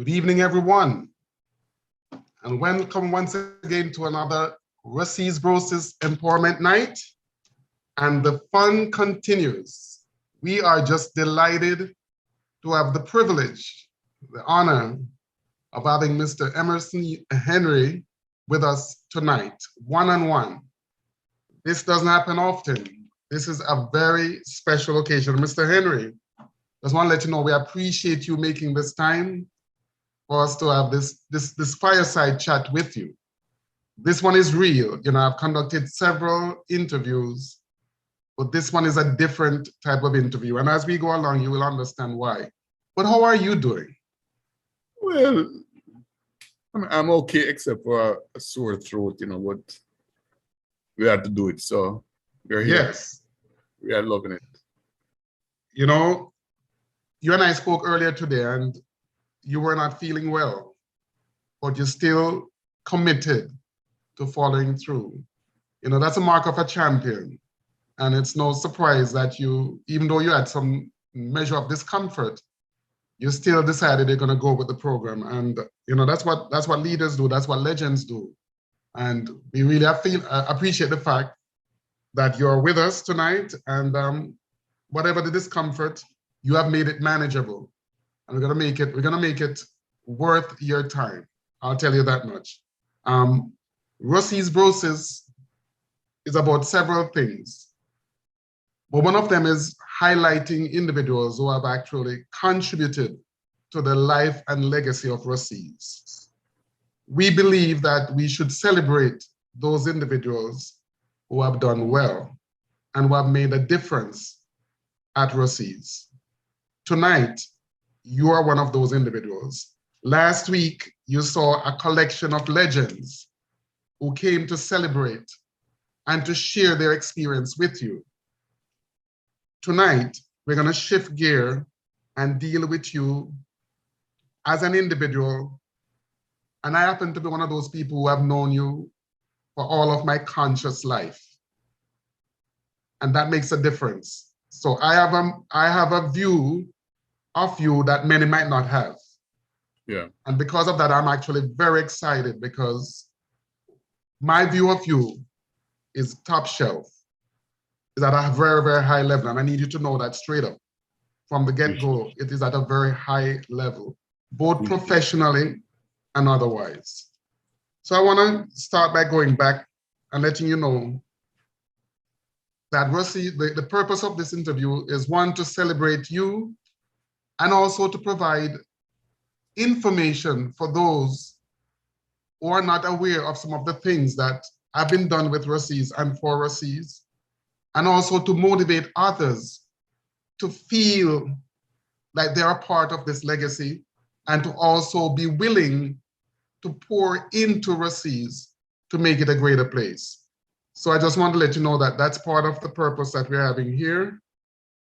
Good evening, everyone, and welcome once again to another Rusea's Brosis Empowerment Night, and the fun continues. We are just delighted to have the privilege, the honor of having Mr. Emerson Henry with us tonight, one-on-one. This doesn't happen often. This is a very special occasion. Mr. Henry, just want to let you know we appreciate you making this time for us to have this fireside chat with you. This one is real. You know, I've conducted several interviews, but this one is a different type of interview. And as we go along, you will understand why. But how are you doing? Well, I'm okay, except for a sore throat, you know, but we had to do it. So we're here. Yes. We are loving it. You know, you and I spoke earlier today, and you were not feeling well, but you're still committed to following through. You know, that's a mark of a champion. And it's no surprise that you, even though you had some measure of discomfort, you still decided you're going to go with the program. And, you know, that's what leaders do. That's what legends do. And we really appreciate the fact that you're with us tonight. And whatever the discomfort, you have made it manageable. And we're gonna make it worth your time. I'll tell you that much. Rusea's Brosis is about several things, but one of them is highlighting individuals who have actually contributed to the life and legacy of Rusea's. We believe that we should celebrate those individuals who have done well and who have made a difference at Rusea's. Tonight, you are one of those individuals. Last week, you saw a collection of legends who came to celebrate and to share their experience with you. Tonight, we're going to shift gear and deal with you as an individual. And I happen to be one of those people who have known you for all of my conscious life. And that makes a difference. So I have a view of you that many might not have. Yeah. And because of that, I'm actually very excited because my view of you is top shelf. Is at a very, very high level. And I need you to know that straight up. From the get-go, it is at a very high level, both professionally and otherwise. So I want to start by going back and letting you know that Rusea, the purpose of this interview is one, to celebrate you, and also to provide information for those who are not aware of some of the things that have been done with Rusea's and for Rusea's, and also to motivate others to feel like they are part of this legacy and to also be willing to pour into Rusea's to make it a greater place. So I just want to let you know that that's part of the purpose that we're having here.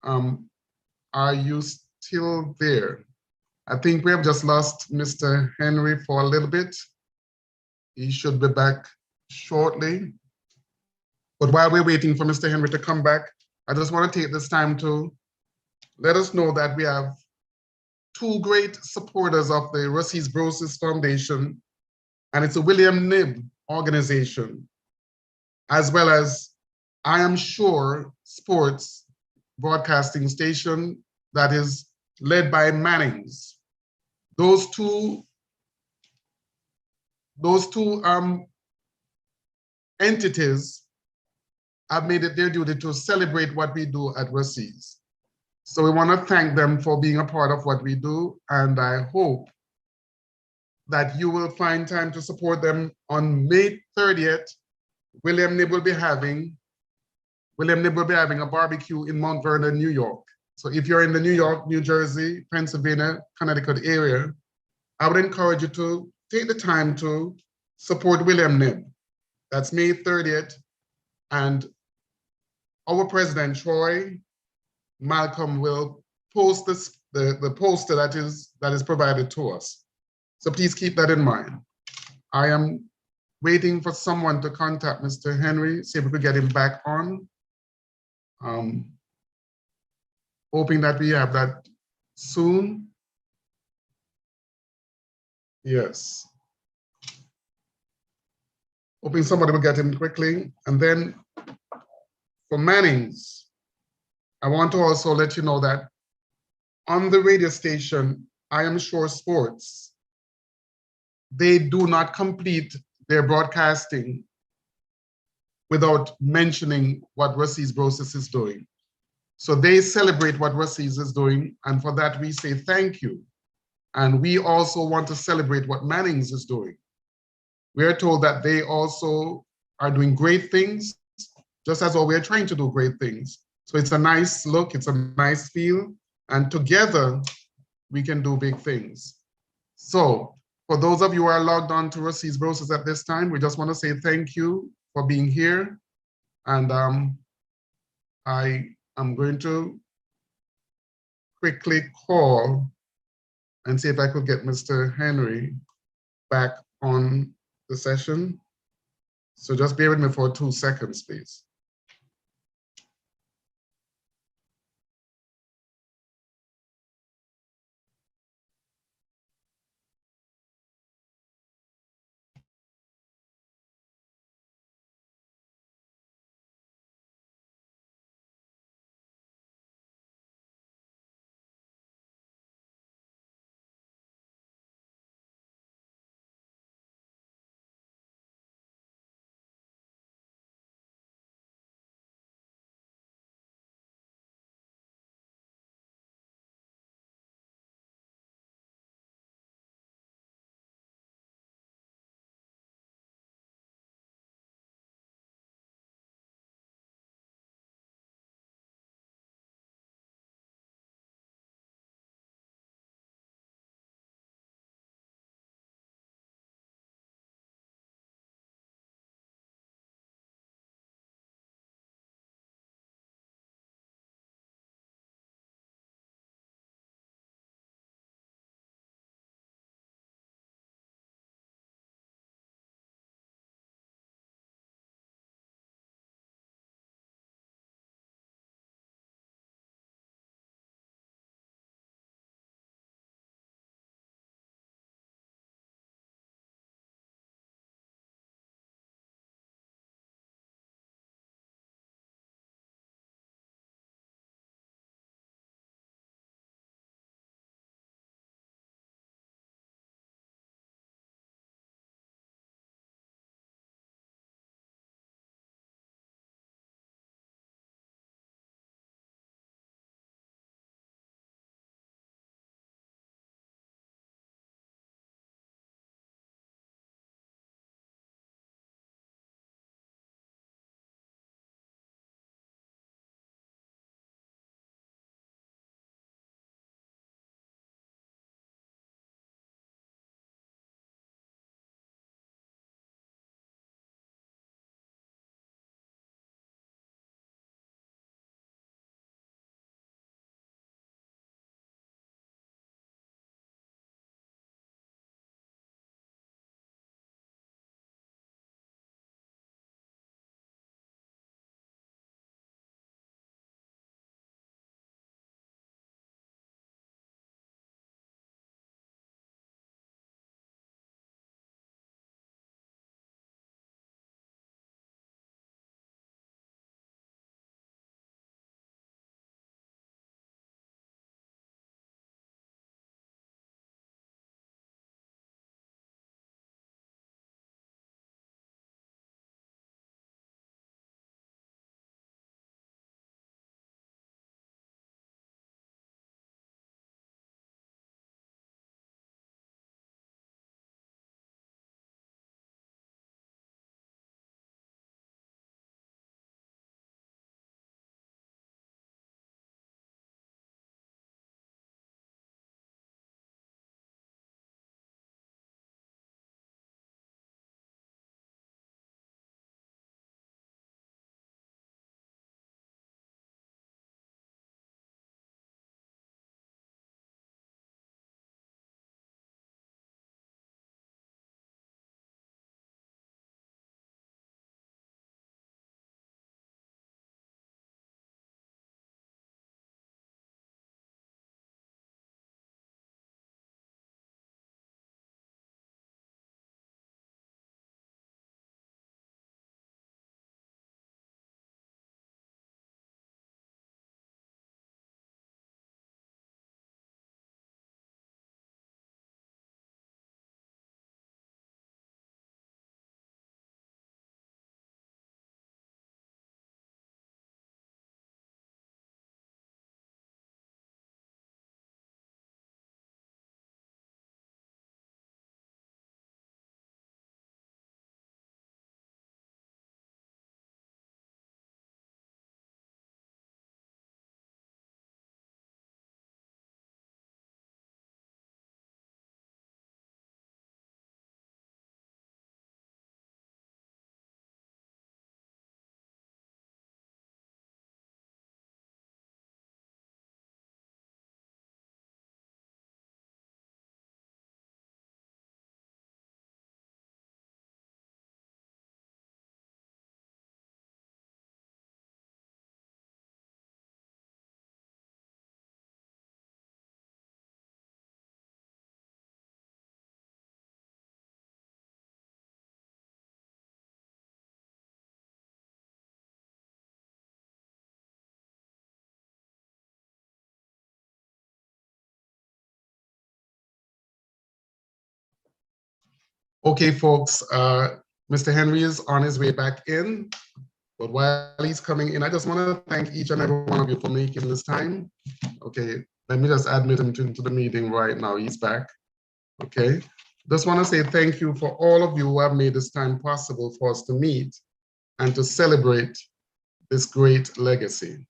Are you still there? I think we have just lost Mr. Henry for a little bit. He should be back shortly. But while we're waiting for Mr. Henry to come back, I just want to take this time to let us know that we have two great supporters of the Rusea's Brosis Foundation, and it's a William Knibb organization, as well as I Am Sure Sports broadcasting station that is led by Mannings. Those two entities have made it their duty to celebrate what we do at Rusea's. So we want to thank them for being a part of what we do, and I hope that you will find time to support them. On May 30th, William Knibb will be having a barbecue in Mount Vernon, New York. So if you're in the New York, New Jersey, Pennsylvania, Connecticut area, I would encourage you to take the time to support William Knibb. That's May 30th. And our president, Troy Malcolm, will post the poster that is provided to us. So please keep that in mind. I am waiting for someone to contact Mr. Henry, see if we could get him back on. Hoping that we have that soon. Yes. Hoping somebody will get him quickly. And then for Mannings, I want to also let you know that on the radio station, I Am Sure Sports, they do not complete their broadcasting without mentioning what Rusea's Brosis is doing. So they celebrate what Rusea's is doing, and for that we say thank you. And we also want to celebrate what Mannings is doing. We are told that they also are doing great things, just as well we're trying to do great things. So it's a nice look, it's a nice feel, and together we can do big things. So for those of you who are logged on to Rusea's Brosis at this time, we just want to say thank you for being here. And I am going to quickly call and see if I could get Mr. Henry back on the session. So just bear with me for 2 seconds, please. Okay, folks, Mr. Henry is on his way back in, but while he's coming in, I just want to thank each and every one of you for making this time. Okay, let me just admit him into the meeting right now. He's back. Okay, just want to say thank you for all of you who have made this time possible for us to meet and to celebrate this great legacy.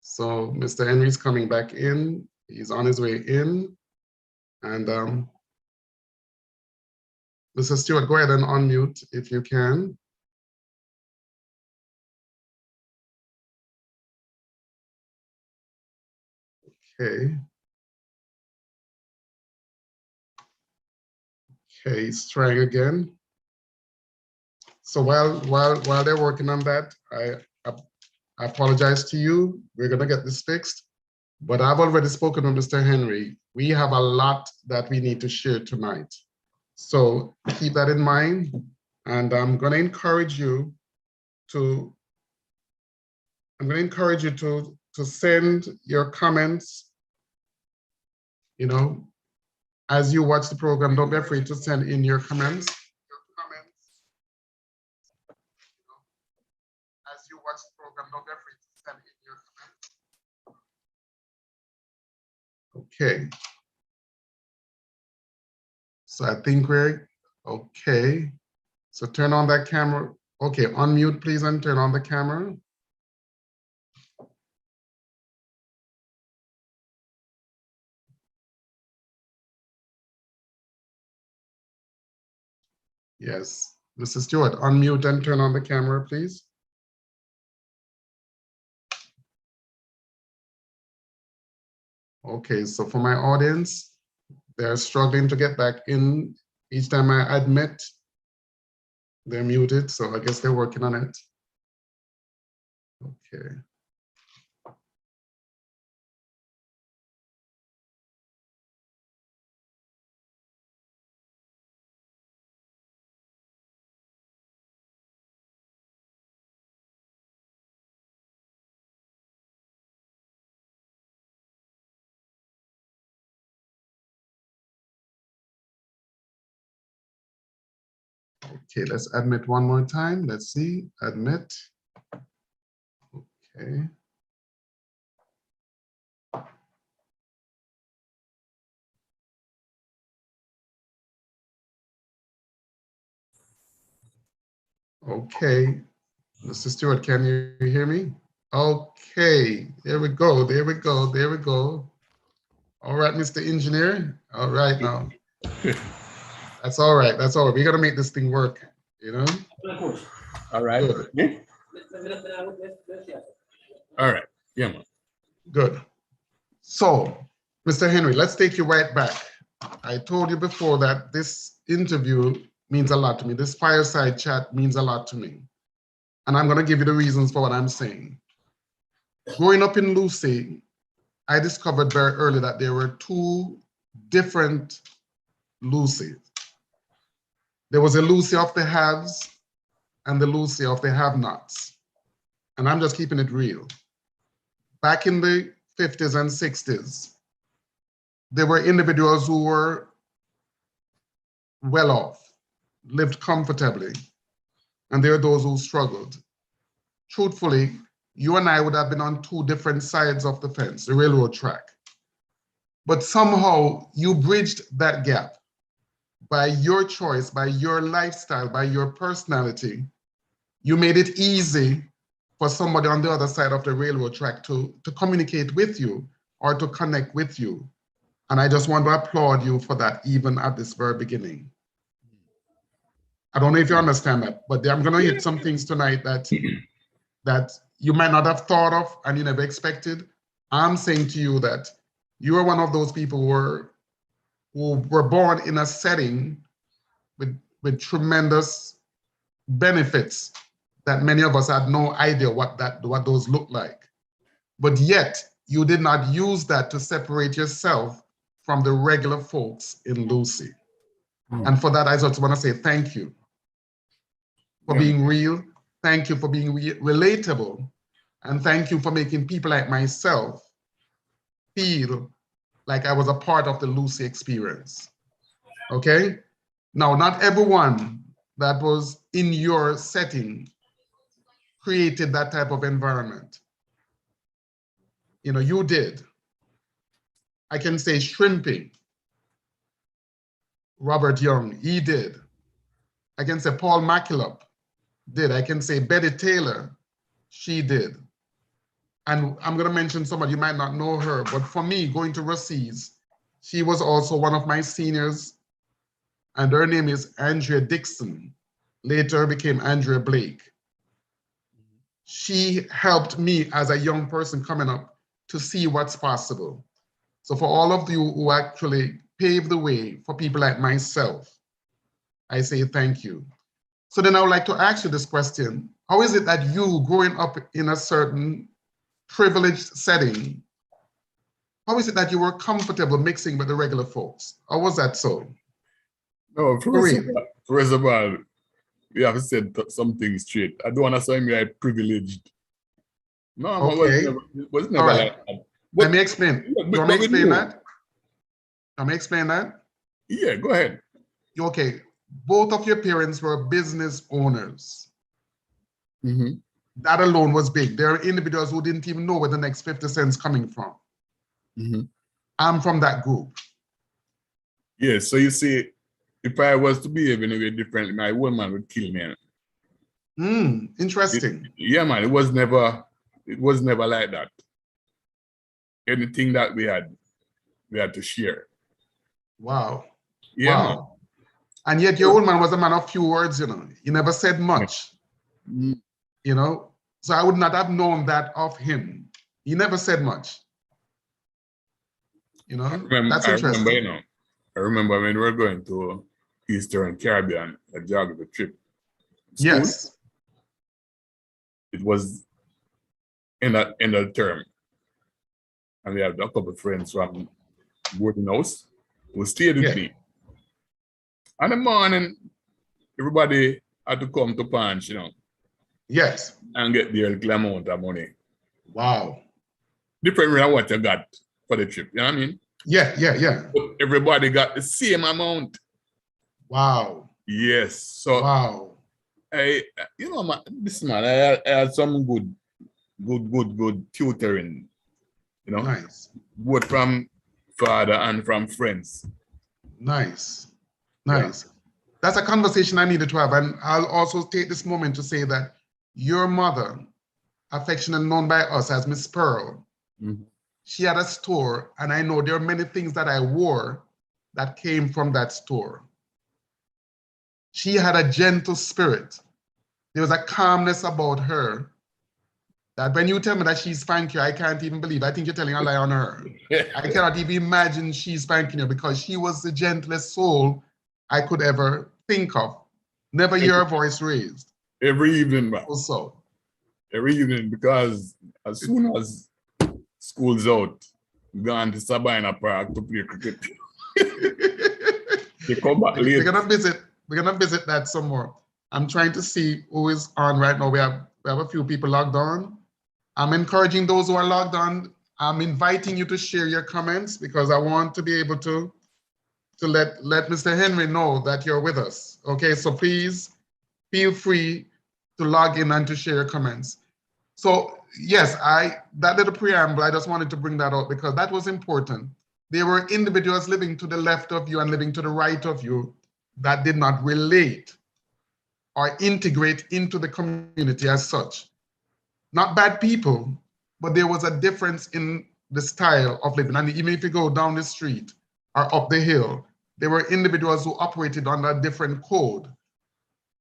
So Mr. Henry's coming back in. He's on his way in. And Mr. Stewart, go ahead and unmute if you can. Okay. Okay, he's trying again. So while they're working on that, I apologize to you. We're gonna get this fixed. But I've already spoken with Mr. Henry. We have a lot that we need to share tonight. So keep that in mind. And I'm gonna encourage you to send your comments, you know, as you watch the program. Don't be afraid to send in your comments. As you watch the program, don't be afraid to send in your comments. Okay. So I think we're okay. So turn on that camera. Okay, unmute please and turn on the camera. Yes, Mr. Stewart, unmute and turn on the camera, please. Okay, so for my audience, they're struggling to get back in. Each time I admit, they're muted, so I guess they're working on it. Okay. Okay, let's admit one more time. Let's see, admit. Okay. Okay, Mr. Stewart, can you hear me? Okay, there we go, there we go, there we go. All right, Mr. Engineer. All right now. That's all right, that's all right. We gotta make this thing work, you know? All right. Good. Yeah. All right. Yeah, man. Good. So, Mr. Henry, let's take you right back. I told you before that this interview means a lot to me. This fireside chat means a lot to me. And I'm going to give you the reasons for what I'm saying. Growing up in Lucy, I discovered very early that there were two different Lucys. There was a Lucy of the haves and the Lucy of the have-nots. And I'm just keeping it real. Back in the 50s and 60s, there were individuals who were well off, lived comfortably, and there are those who struggled. Truthfully, you and I would have been on two different sides of the fence, the railroad track. But somehow you bridged that gap by your choice, by your lifestyle, by your personality. You made it easy for somebody on the other side of the railroad track to communicate with you or to connect with you. And I just want to applaud you for that, even at this very beginning. I don't know if you understand that, but I'm going to hit some things tonight that you might not have thought of and you never expected. I'm saying to you that you are one of those people who were born in a setting with tremendous benefits that many of us had no idea what those look like. But yet you did not use that to separate yourself from the regular folks in Lucy. And for that, I just want to say thank you for being real. Thank you for being relatable. And thank you for making people like myself feel like I was a part of the Lucy experience. Okay? Now, not everyone that was in your setting created that type of environment. You know, you did. I can say Shrimping, Robert Young, he did. I can say Paul McKillop did. I can say Betty Taylor, she did. And I'm going to mention somebody, you might not know her, but for me, going to Rusea's, she was also one of my seniors, and her name is Andrea Dixon. Later became Andrea Blake. She helped me as a young person coming up to see what's possible. So for all of you who actually paved the way for people like myself, I say thank you. So then I would like to ask you this question. How is it that you, growing up in a certain privileged setting, how is it that you were comfortable mixing with the regular folks? How was that so? No, first of all, you have said something straight. I don't want to say me like privileged. No, Okay. it was never All right. like that. Let me explain. You want me to explain that? Let me explain that? Yeah, go ahead. Okay. Both of your parents were business owners. Mm-hmm. That alone was big. There are individuals who didn't even know where the next 50 cents coming from. Mm-hmm. I'm from that group. Yeah, so you see, if I was to behave in a way differently, my woman would kill me. Interesting. Yeah, man, it was never like that. Anything that we had to share. Wow. Yeah, Wow. man. And yet your old man was a man of few words, you know. He never said much, you know. So I would not have known that of him. He never said much. You know, that's interesting. I remember when we were going to Eastern Caribbean, a geography trip. School. Yes. It was in the term. And we had a couple of friends from boarding house who stayed with me. And the morning, everybody had to come to Punch, you know. Yes. And get their little amount of money. Wow. Different than what you got for the trip, you know what I mean? Yeah. But everybody got the same amount. Wow. Yes. So wow. I had some good tutoring, you know. Nice. Both from father and from friends. Nice. Yeah. That's a conversation I needed to have. And I'll also take this moment to say that your mother, affectionately known by us as Miss Pearl, she had a store, and I know there are many things that I wore that came from that store. She had a gentle spirit. There was a calmness about her that when you tell me that she's spanking you, I can't even believe. I think you're telling a lie on her. I cannot even imagine she's spanking you because she was the gentlest soul I could ever think of. Never hear her voice raised. Every evening, man. Also. Every evening, because as soon as school's out, gone to Sabina Park to play cricket. They come back late. We're gonna visit that some more. I'm trying to see who is on right now. We have a few people logged on. I'm encouraging those who are logged on. I'm inviting you to share your comments because I want to be able to let Mr. Henry know that you're with us. Okay, so please feel free to log in and to share your comments. So yes, that little preamble, I just wanted to bring that out because that was important. There were individuals living to the left of you and living to the right of you that did not relate or integrate into the community as such. Not bad people, but there was a difference in the style of living. And even if you go down the street or up the hill, there were individuals who operated under a different code.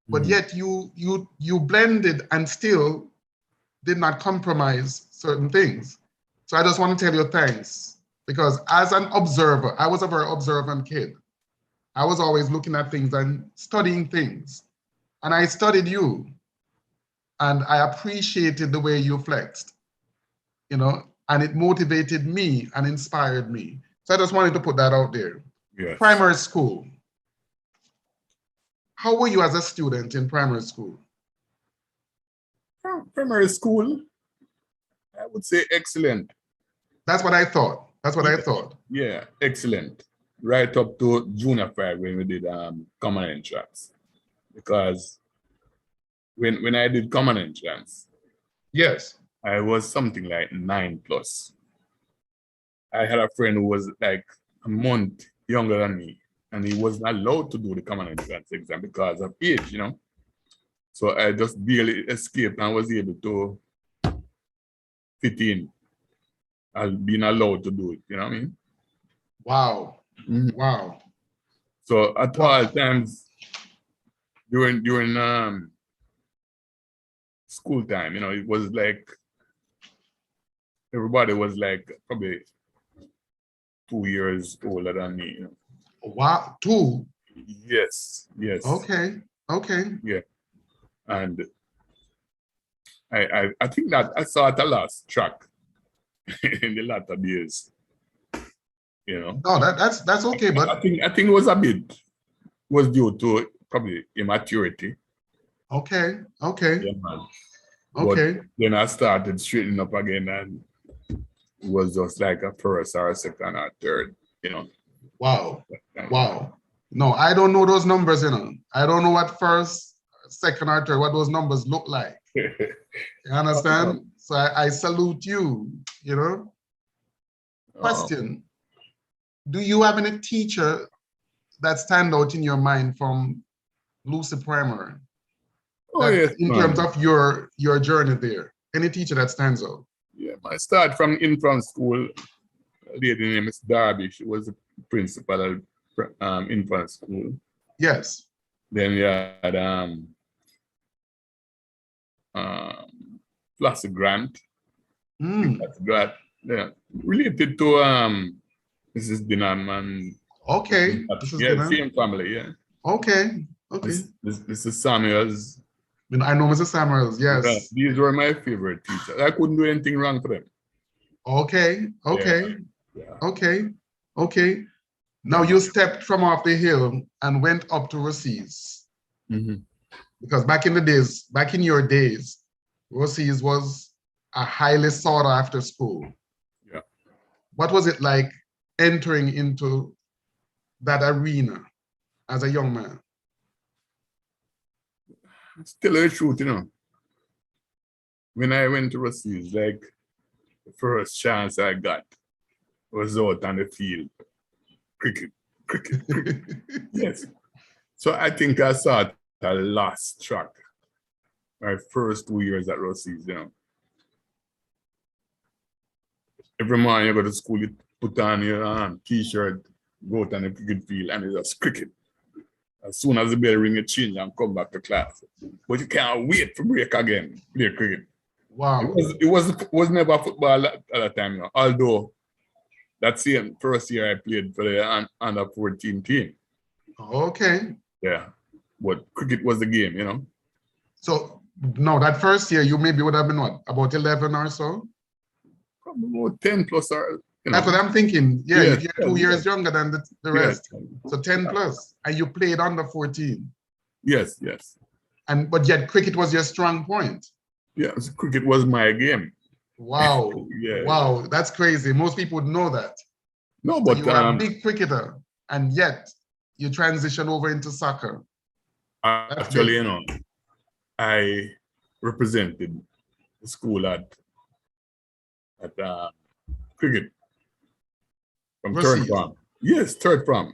But yet you blended and still did not compromise certain things. So I just want to tell you thanks, because as an observer, I was a very observant kid. I was always looking at things and studying things. And I studied you. And I appreciated the way you flexed, you know, and it motivated me and inspired me. So I just wanted to put that out there. Yes. Primary school. How were you as a student in primary school? Primary school, I would say excellent. That's what I thought. Yeah, excellent. right up to junior 5 when we did common entrance. Because when I did common entrance, Yes. I was something like 9 plus. I had a friend who was like a month younger than me, and he wasn't allowed to do the common entrance exam because of age, you know. So I just barely escaped and was able to fit in as being allowed to do it, you know what I mean? Wow. Mhm. Wow. So at Wow. all times during school time, you know, it was like everybody was like probably 2 years older than me, you know. Wow. Two. Yes, yes, Okay. Okay. yeah. And I think that I saw it a lost track in the latter years, you know. No, that's okay, but I think it was a bit was due to probably immaturity. okay. Okay. Yeah, man. But Okay. then I started straightening up again and it was just like a first or a second or third, you know. Wow. Wow. No, I don't know those numbers, you know. I don't know what first, second, or third, what those numbers look like. You understand? So I salute you, you know. Question. Do you have any teacher that stand out in your mind from Lucy Primary Oh that yes, in terms man. of your journey there? Any teacher that stands out? Yeah, I start from in front school. A lady named Miss Darby. She was the principal of infant school. Yes. Then we had Flossie Grant. Mm. That's Grant. Yeah, related to Mrs. Dinham and Okay. This is yeah, dinner. same family. Yeah, Okay. Okay. this is Samuels. I know Mr. Samuels. Yeah, Yes. these were my favorite teachers. I couldn't do anything wrong for them. Okay. Yeah, Okay. yeah. Okay. Okay. Now Yeah, you stepped from off the hill and went up to Rusea's. mm-hmm. Because back in your days, Rusea's was a highly sought after school. Yeah. What was it like entering into that arena as a young man? Still the truth, you know. When I went to Rusea, like the first chance I got was out on the field. Cricket, cricket, cricket. Yes. So I think I saw a lost track my first 2 years at Rossi's, you know. Every morning you go to school, you put on your t-shirt, go out on the cricket field, and it's just cricket. As soon as the bell ring, you change and come back to class. But you can't wait for break again, play cricket. Wow. It was never football at that time, you know. Although that same first year I played for the under 14 team. Okay. Yeah. But cricket was the game, you know. So no, that first year you maybe would have been what, about 11 or so? Probably about 10 plus or, you That's what know. I'm thinking. Yeah, Yes, you're yes, 2 years younger than the yes. rest. So 10 plus. And you played under 14. Yes, yes. And but yet cricket was your strong point. Yes, cricket was my game. Wow. Yeah. Wow. That's crazy. Most people would know that. No, So but you were a big cricketer and yet you transition over into soccer. That's actually, big. you know, I represented the school at cricket from third Rusea. form. Yes, third form.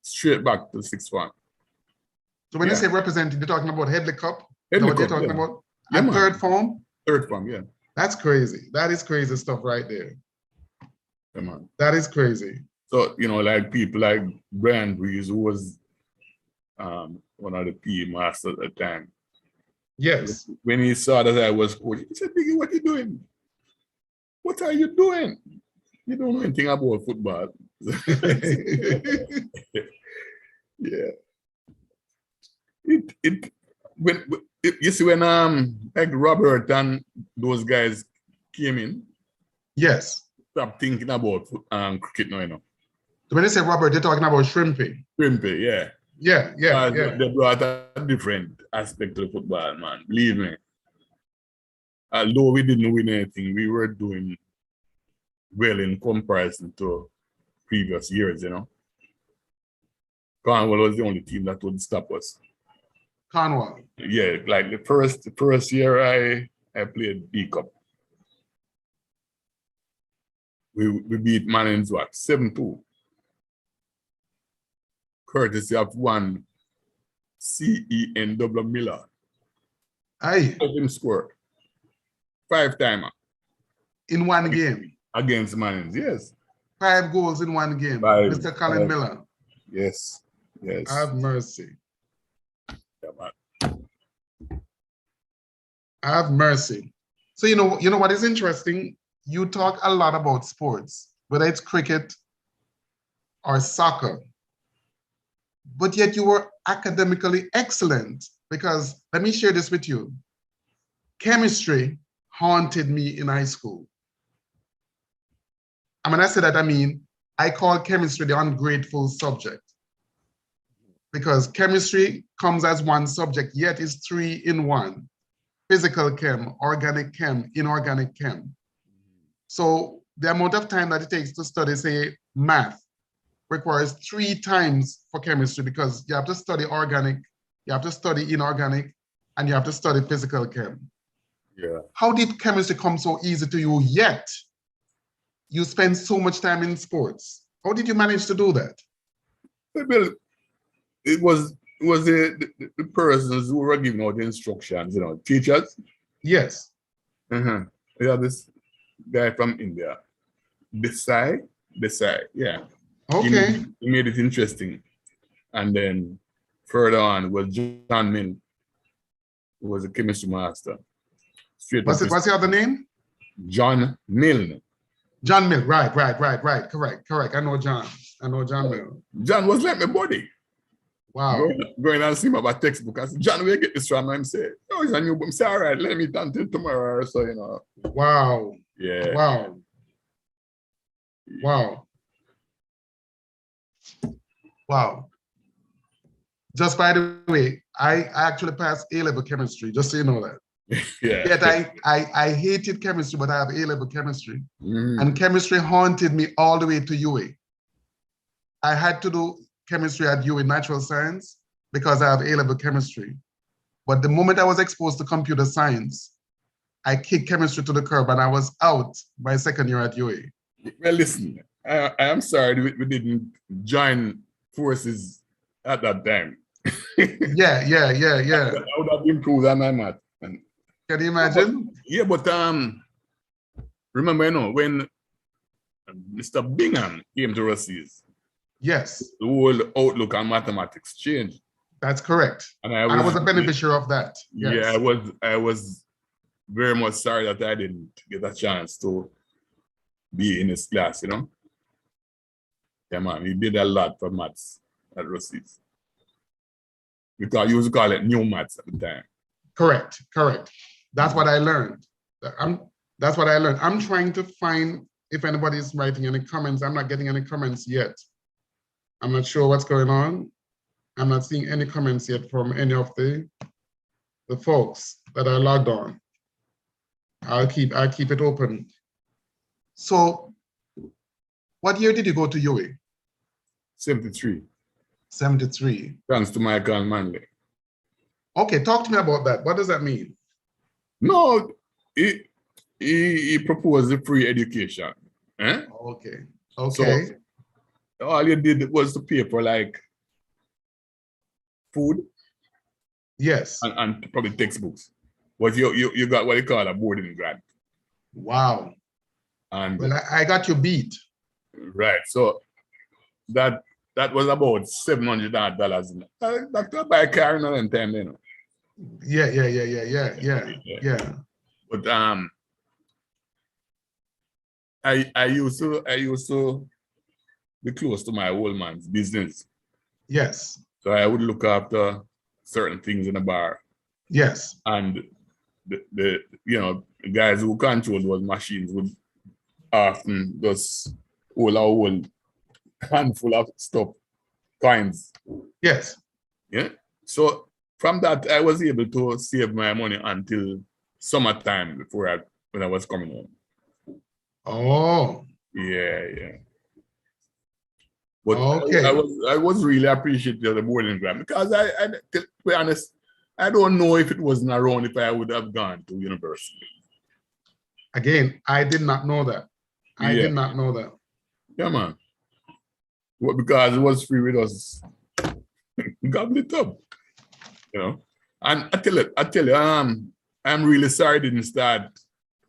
Straight back to sixth form. So when you Yeah. say representing, you're talking about Headley Cup? Is that Headley what you're Cup, talking yeah. about? Yeah, At man. third form? Third form, yeah. That's crazy. That is crazy stuff right there. Yeah, man. That is crazy. So, you know, like people like Brian Breeze, who was one of the PE masters at the time. Yes. When he saw that I was coaching, he said, Diggy, what are you doing? What are you doing? You don't know anything about football. Yeah. It when you see when like Robert and those guys came in, Yes. stop thinking about cricket now, you know. So when you say Robert, you're talking about shrimping. Shrimpy, yeah. Yeah, yeah, yeah. They brought a different aspect to the football, man. Believe me. Although we didn't win anything, we were doing well in comparison to previous years, you know. Cornwall was the only team that would stop us. Cornwall. Yeah, like the first year I played B Cup. We beat Manning's what? 7-2. Courtesy of one CEN double Miller. Aye. Him score. 5-timer. In one game. Against Manning's, yes. 5 goals in one game. Five, Mr. Colin five. Miller. Yes. Yes. Have mercy. Yeah, man. Have mercy. So you know what is interesting? You talk a lot about sports, whether it's cricket or soccer, but yet you were academically excellent, because let me share this with you. Chemistry haunted me in high school. And when I say that, I mean, I call chemistry the ungrateful subject, because chemistry comes as one subject, yet is 3 in 1. Physical chem, organic chem, inorganic chem. So the amount of time that it takes to study, say, math requires 3 times for chemistry, because you have to study organic, you have to study inorganic, and you have to study physical chem. Yeah. How did chemistry come so easy to you, yet you spend so much time in sports? How did you manage to do that? Well, it was the persons who were giving out the instructions, teachers. Yes. Uh-huh. Yeah, this guy from India. Desai, yeah. Okay. He made it interesting. And then further on was John Mill, who was a chemistry master. What's the other name? John Mill. John Mill, right. Correct. I know John Mill. John was like my buddy. Wow. Going and see him about textbook. I said, John, where you get this from? And say, oh, it's a new book. I say, all right, let me done till tomorrow or so, Wow. Yeah. Wow. Just by the way, I actually passed A-level chemistry, just so you know that. Yeah. Yet I hated chemistry, but I have A-level chemistry. Mm. And chemistry haunted me all the way to UA. I had to do chemistry at UA, natural science, because I have A-level chemistry. But the moment I was exposed to computer science, I kicked chemistry to the curb and I was out my second year at UA. Well, listen, I am sorry we didn't join forces at that time. Yeah. I would have improved on my math. Can you imagine? But remember, when Mr. Bingham came to Rusea's, yes, the whole outlook on mathematics changed. That's correct. And I was a beneficiary of that. Yes. Yeah, I was very much sorry that I didn't get a chance to be in his class, Yeah, man, he did a lot for maths at Rusea's. Because you used to call it new maths at the time. Correct. That's what I learned. That's what I learned. I'm trying to find if anybody's writing any comments. I'm not getting any comments yet. I'm not sure what's going on. I'm not seeing any comments yet from any of the folks that are logged on. I'll keep it open. So what year did you go to UA? 73. 73. Thanks to Michael Manley. Okay, talk to me about that. What does that mean? No, he proposed the free education. Okay. So all you did was to pay for like food. Yes. And probably textbooks. But you got what you call a boarding grant. Wow. And well, I got you beat. Right. So that was about $700. That could buy a car in another time, Yeah. But I used to be close to my old man's business. Yes. So I would look after certain things in the bar. Yes. And the guys who control those machines would often just hold a whole handful of stuff, coins. Yes. Yeah. So from that, I was able to save my money until summertime when I was coming home. Oh. Yeah. But Okay. I was really appreciative of the boarding grant because to be honest, I don't know if it wasn't around if I would have gone to university. Again, I did not know that. I did not know that. Yeah, man. Well, because it was free with us. Gobble it up. You know. And I tell you, I'm really sorry I didn't start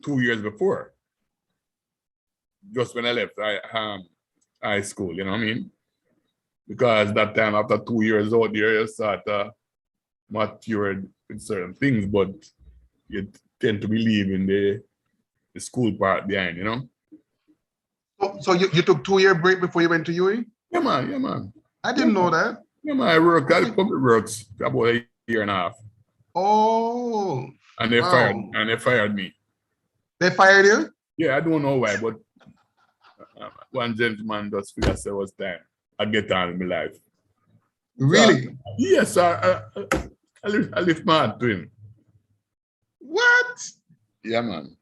2 years before. Just when I left high school, you know what I mean? Because that time after 2 years out there, you start matured with certain things, but you tend to be leaving the school part behind, you know? So you took 2 year break before you went to UE? Yeah, man, yeah, man. I didn't know that. Yeah, man, I worked at public works for about a year and a half. Oh. And they fired me. They fired you? Yeah, I don't know why, but one gentleman just figured it was time. I get on in my life. Really? So, yes, I lift my hand to him. What? Yeah, man.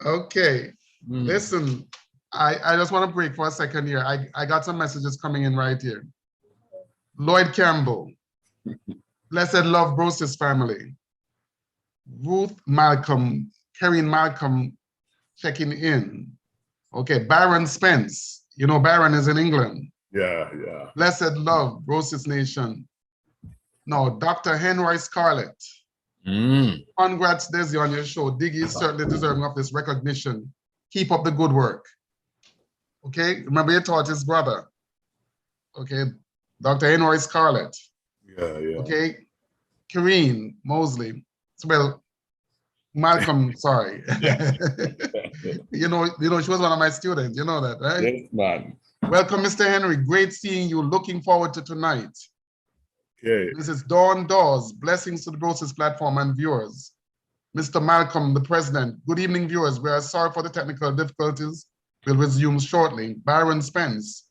Okay. Listen, I just want to break for a second here. I got some messages coming in right here. Lloyd Campbell. Blessed love Brosis family. Ruth Malcolm, Karen Malcolm checking in. Okay, Baron Spence. You know Baron is in England. Yeah, yeah. Blessed love, Brosis Nation. No, Dr. Henry Scarlett. Congrats, Desi, on your show. Diggy is certainly deserving of this recognition. Keep up the good work. Okay, remember you taught his brother. Okay, Dr. Henry Scarlett. Yeah, yeah. Okay, Kareen Mosley. Well, Malcolm, sorry. you know, she was one of my students. You know that, right? Yes, man. Welcome, Mr. Henry. Great seeing you. Looking forward to tonight. Okay. This is Dawn Dawes. Blessings to the Brosis platform and viewers. Mr. Malcolm, the president. Good evening, viewers. We are sorry for the technical difficulties. We'll resume shortly. Byron Spence.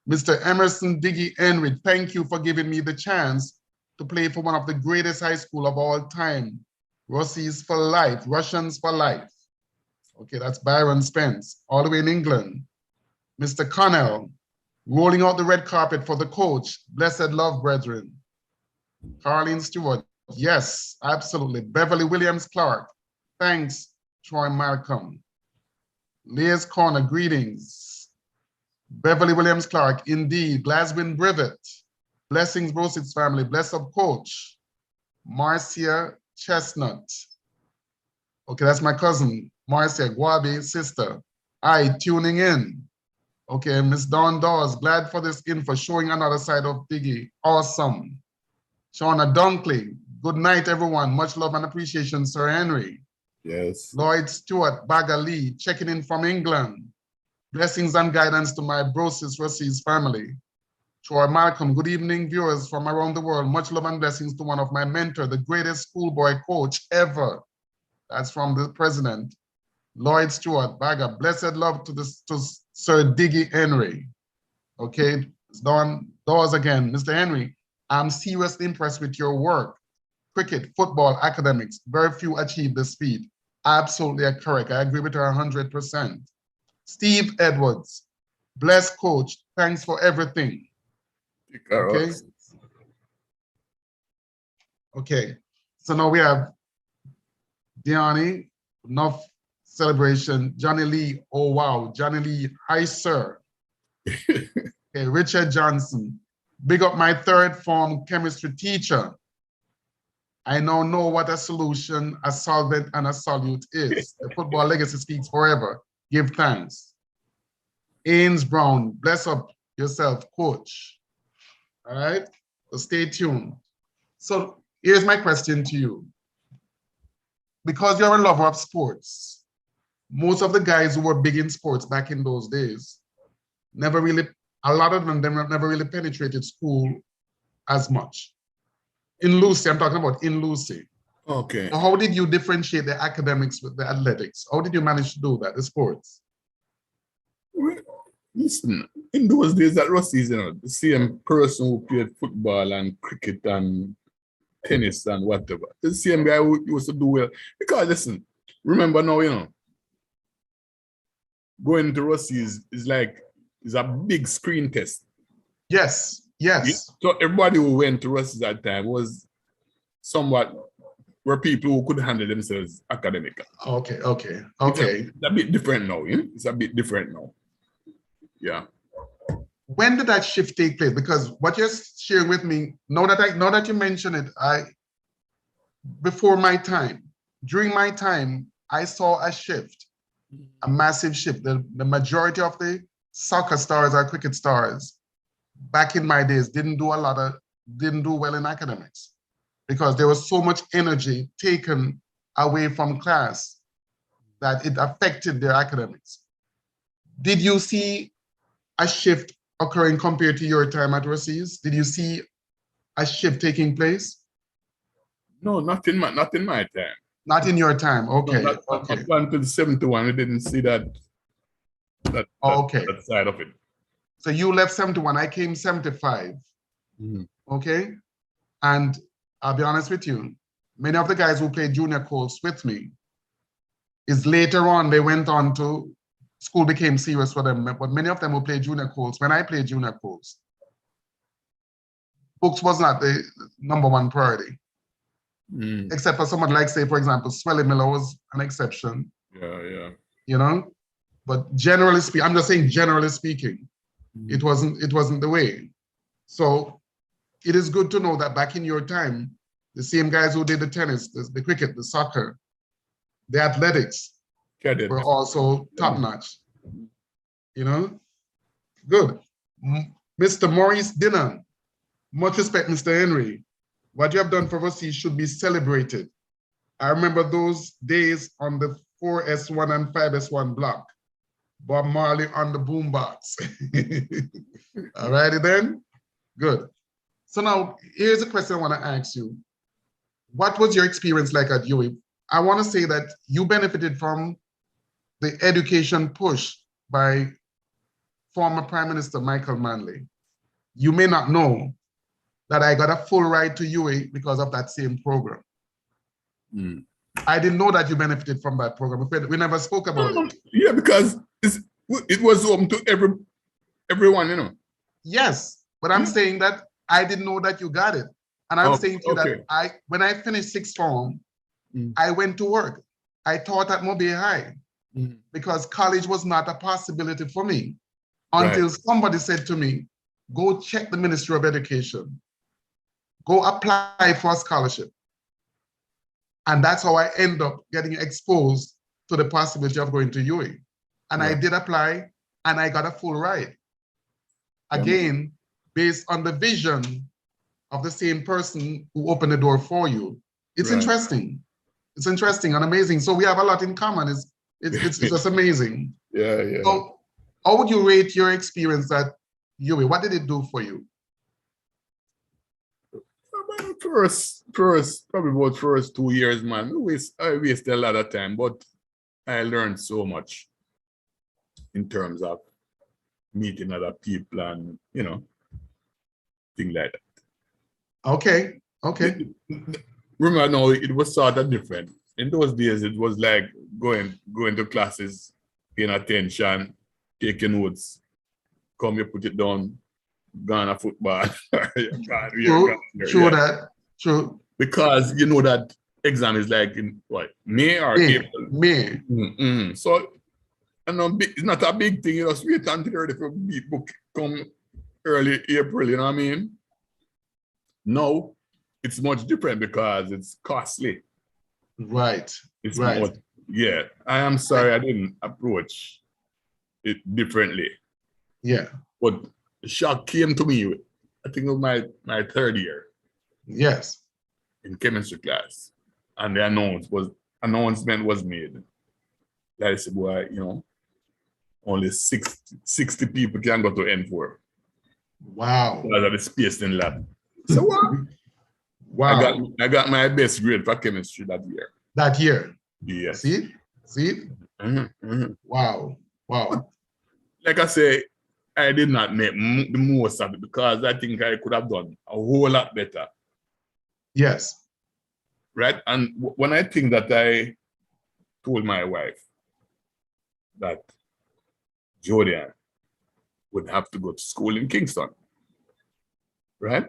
Mr. Emerson Diggy Henry, thank you for giving me the chance to play for one of the greatest high school of all time. Russians for life, Russians for life. Okay, that's Byron Spence, all the way in England. Mr. Connell, rolling out the red carpet for the coach. Blessed love, brethren. Carlene Stewart, yes, absolutely. Beverly Williams Clark, thanks, Troy Malcolm. Leah's Corner, greetings. Beverly Williams Clark, indeed. Glasgow Brevet, blessings, Brosis family. Bless up, coach. Marcia Chestnut. Okay, that's my cousin, Marcia Guabe, sister. Hi, tuning in. Okay, Miss Dawn Dawes, glad for this info, showing another side of Diggy. Awesome. Shauna Dunkley, good night, everyone. Much love and appreciation, Sir Henry. Yes. Lloyd Stewart, Bagali, checking in from England. Blessings and guidance to my Brosis Russies family. Troy Malcolm, good evening, viewers from around the world. Much love and blessings to one of my mentor, the greatest schoolboy coach ever. That's from the president. Lloyd Stewart, Baga, blessed love to Sir Diggy Henry. Okay, Dawn Dawes again. Mr. Henry, I'm seriously impressed with your work. Cricket, football, academics, very few achieve this feat. Absolutely correct. I agree with her 100%. Steve Edwards, blessed coach. Thanks for everything. Okay. Okay. So now we have Diani, enough celebration. Johnny Lee, oh wow. Johnny Lee, hi sir. Okay, Richard Johnson, big up my third form chemistry teacher. I now know what a solution, a solvent, and a solute is. The football legacy speaks forever. Give thanks. Ains Brown, bless up yourself, coach. All right, so stay tuned. So here's my question to you. Because you're a lover of sports, most of the guys who were big in sports back in those days, a lot of them never really penetrated school as much. In Lucy, I'm talking about in Lucy. Okay. So how did you differentiate the academics with the athletics? How did you manage to do that, the sports? Listen, in those days at Russia's, the same person who played football and cricket and tennis and whatever, the same guy who used to do well. Because listen, remember now, going to Russia's is like is a big screen test. Yes, yes. So everybody who went to Rusea that time was somewhat were people who could handle themselves academically. Okay. It's a bit different now. It's a bit different now. Yeah. When did that shift take place? Because what you're sharing with me, now that you mention it, before my time, during my time, I saw a shift, a massive shift. The majority of the soccer stars or cricket stars back in my days didn't do well in academics because there was so much energy taken away from class that it affected their academics. Did you see a shift occurring compared to your time at Rusea? Did you see a shift taking place? No, not in my time. Not in your time. Okay. No, Okay. up until 71, we didn't see that Okay. that side of it. So you left 71, I came 75. Okay. And I'll be honest with you, many of the guys who played junior course with me is later on, they went on to school became serious for them. But many of them who played junior course, when I played junior course, books was not the #1 priority. Except for someone like, say, for example, Swelly Miller was an exception. Yeah. You know, but generally speaking, I'm just saying generally speaking, it wasn't the way. So it is good to know that back in your time, the same guys who did the tennis, the cricket, the soccer, the athletics were also top notch. You know, good. Mr. Maurice Dinner, much respect, Mr. Henry. What you have done for Rusea should be celebrated. I remember those days on the 4S1 and 5S1 block. Bob Marley on the boombox. All righty then, good. So now here's a question I want to ask you. What was your experience like at UWI? I want to say that you benefited from the education push by former Prime Minister Michael Manley. You may not know that I got a full ride to UWI because of that same program. I didn't know that you benefited from that program. We never spoke about it. Yeah, because it was open to everyone, you know. Yes, but I'm saying that I didn't know that you got it. And I'm saying to you that when I finished sixth form, I went to work. I taught at Mobile High because college was not a possibility for me until somebody said to me, go check the Ministry of Education, go apply for a scholarship. And that's how I end up getting exposed to the possibility of going to UWI. And I did apply and I got a full ride. Again, based on the vision of the same person who opened the door for you. It's interesting. It's interesting and amazing. So we have a lot in common. It's just amazing. Yeah. So how would you rate your experience at UWI? What did it do for you? Probably about first 2 years, man. I wasted a lot of time, but I learned so much in terms of meeting other people and, you know, things like that. Okay. Remember now, it was sort of different. In those days, it was like going to classes, paying attention, taking notes, come you put it down, Ghana football. True. Because you know that exam is like in what, May or April? May. So I know it's not a big thing, you know, wait until the book come early April, you know what I mean? No, it's much different because it's costly. Right. It's more, yeah. I am sorry I didn't approach it differently. Yeah. But the shock came to me, I think it was my third year. Yes. In chemistry class. And the announcement was made. That I said, boy, you know, only 60 people can go to N4. Wow. Because of the space in lab. So what? Wow. I got my best grade for chemistry that year. That year? Yes. See? Wow. Like I say, I did not make the most of it because I think I could have done a whole lot better. Yes. Right? And when I think that I told my wife that, Jodian, would have to go to school in Kingston, right?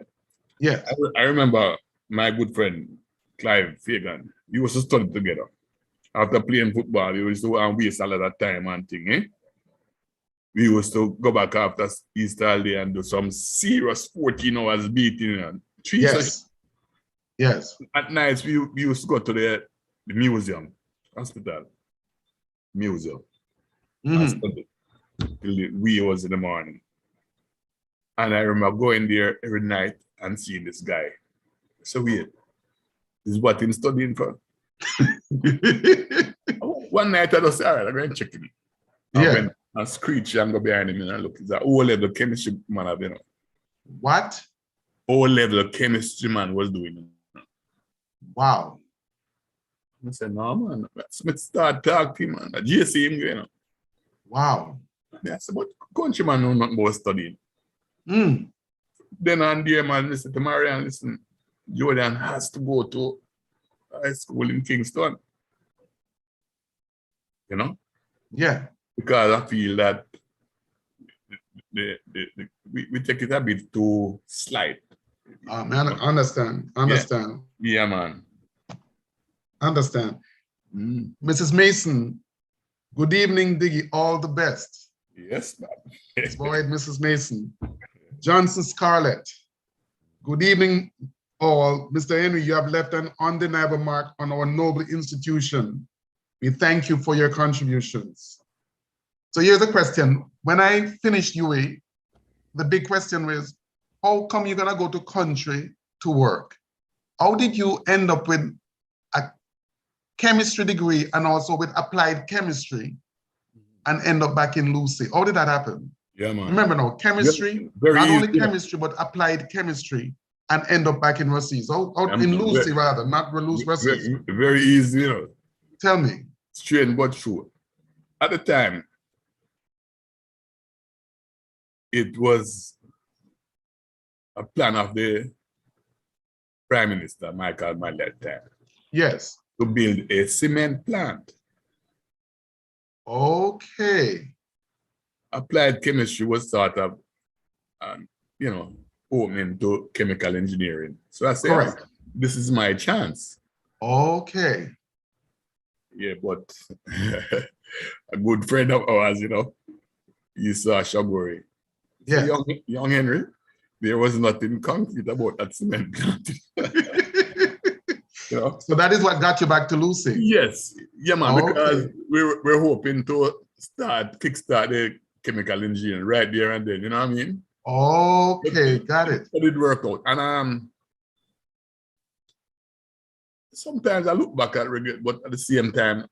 Yes. I remember my good friend Clive Fagan. We used to study together. After playing football, we used to waste a lot of time and thing, eh? We used to go back after Easter holiday and do some serious 14 hours beating and three sessions. Yes. At night, we used to go to the museum, hospital, museum, and study till the wee hours in the morning. And I remember going there every night and seeing this guy. So weird. This is what he's studying for. One night I just said, all right, I'm going to check him. I went and screech and go behind him and I look. He's an O-level chemistry man, you know. What? O-level chemistry man was doing it. Wow. I said, no, man. Let's start talking to him, man. The GC him, you know. Wow. I said, but countryman know nothing about studying. Then on there, man, listen to Marianne, listen, Jordan has to go to high school in Kingston. You know? Yeah. Because I feel that we take it a bit too slight. Man, understand. Yeah, man. Understand. Mrs. Mason, good evening, Diggy. All the best. Yes, man. It's boy, Mrs. Mason. Johnson Scarlett, good evening, all. Mr. Henry, you have left an undeniable mark on our noble institution. We thank you for your contributions. So here's a question. When I finished UA, the big question was, how come you're gonna go to country to work? How did you end up with a chemistry degree and also with applied chemistry and end up back in Lucy? How did that happen? Yeah, man. Remember now, chemistry, very not only easy, chemistry, but applied chemistry and end up back in Rusea. So in Lucy rather, not Rusea. Very easy, you know. Tell me. Straight but true. At the time, it was a plan of the Prime Minister, Michael Manley at the time. Yes. To build a cement plant. Okay. Applied chemistry was sort of, opening to chemical engineering. So I said, correct. This is my chance. Okay. Yeah, but a good friend of ours, he saw Shagori. Yeah. So young Henry, there was nothing concrete about that cement plant. So that is what got you back to Lucy? Yes. Yeah, man, because we're hoping to kickstart the chemical engineering right there and then, you know what I mean? Okay, got it. It did work out. And sometimes I look back at regret, but at the same time,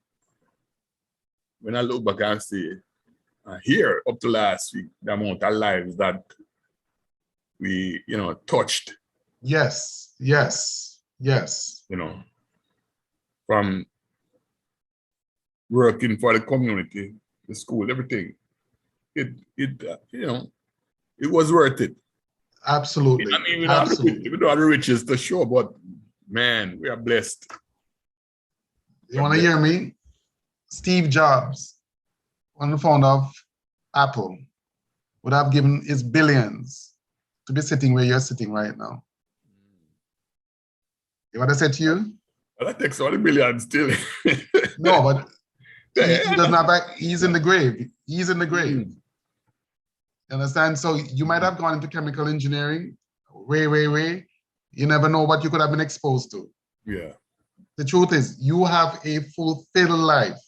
when I look back and see here up to last week, the amount of lives that we, touched. Yes, yes, yes. From working for the community, the school, everything. It was worth it. Absolutely. I mean, we don't have the riches to show, but man, we are blessed. You want to hear me? Steve Jobs, one of the founder of Apple, would have given his billions to be sitting where you're sitting right now. You know what I said to you? Well, that takes all the billions still. No, but he doesn't have that. He's in the grave. He's in the grave. You understand? So you might have gone into chemical engineering, way. You never know what you could have been exposed to. Yeah. The truth is, you have a fulfilled life.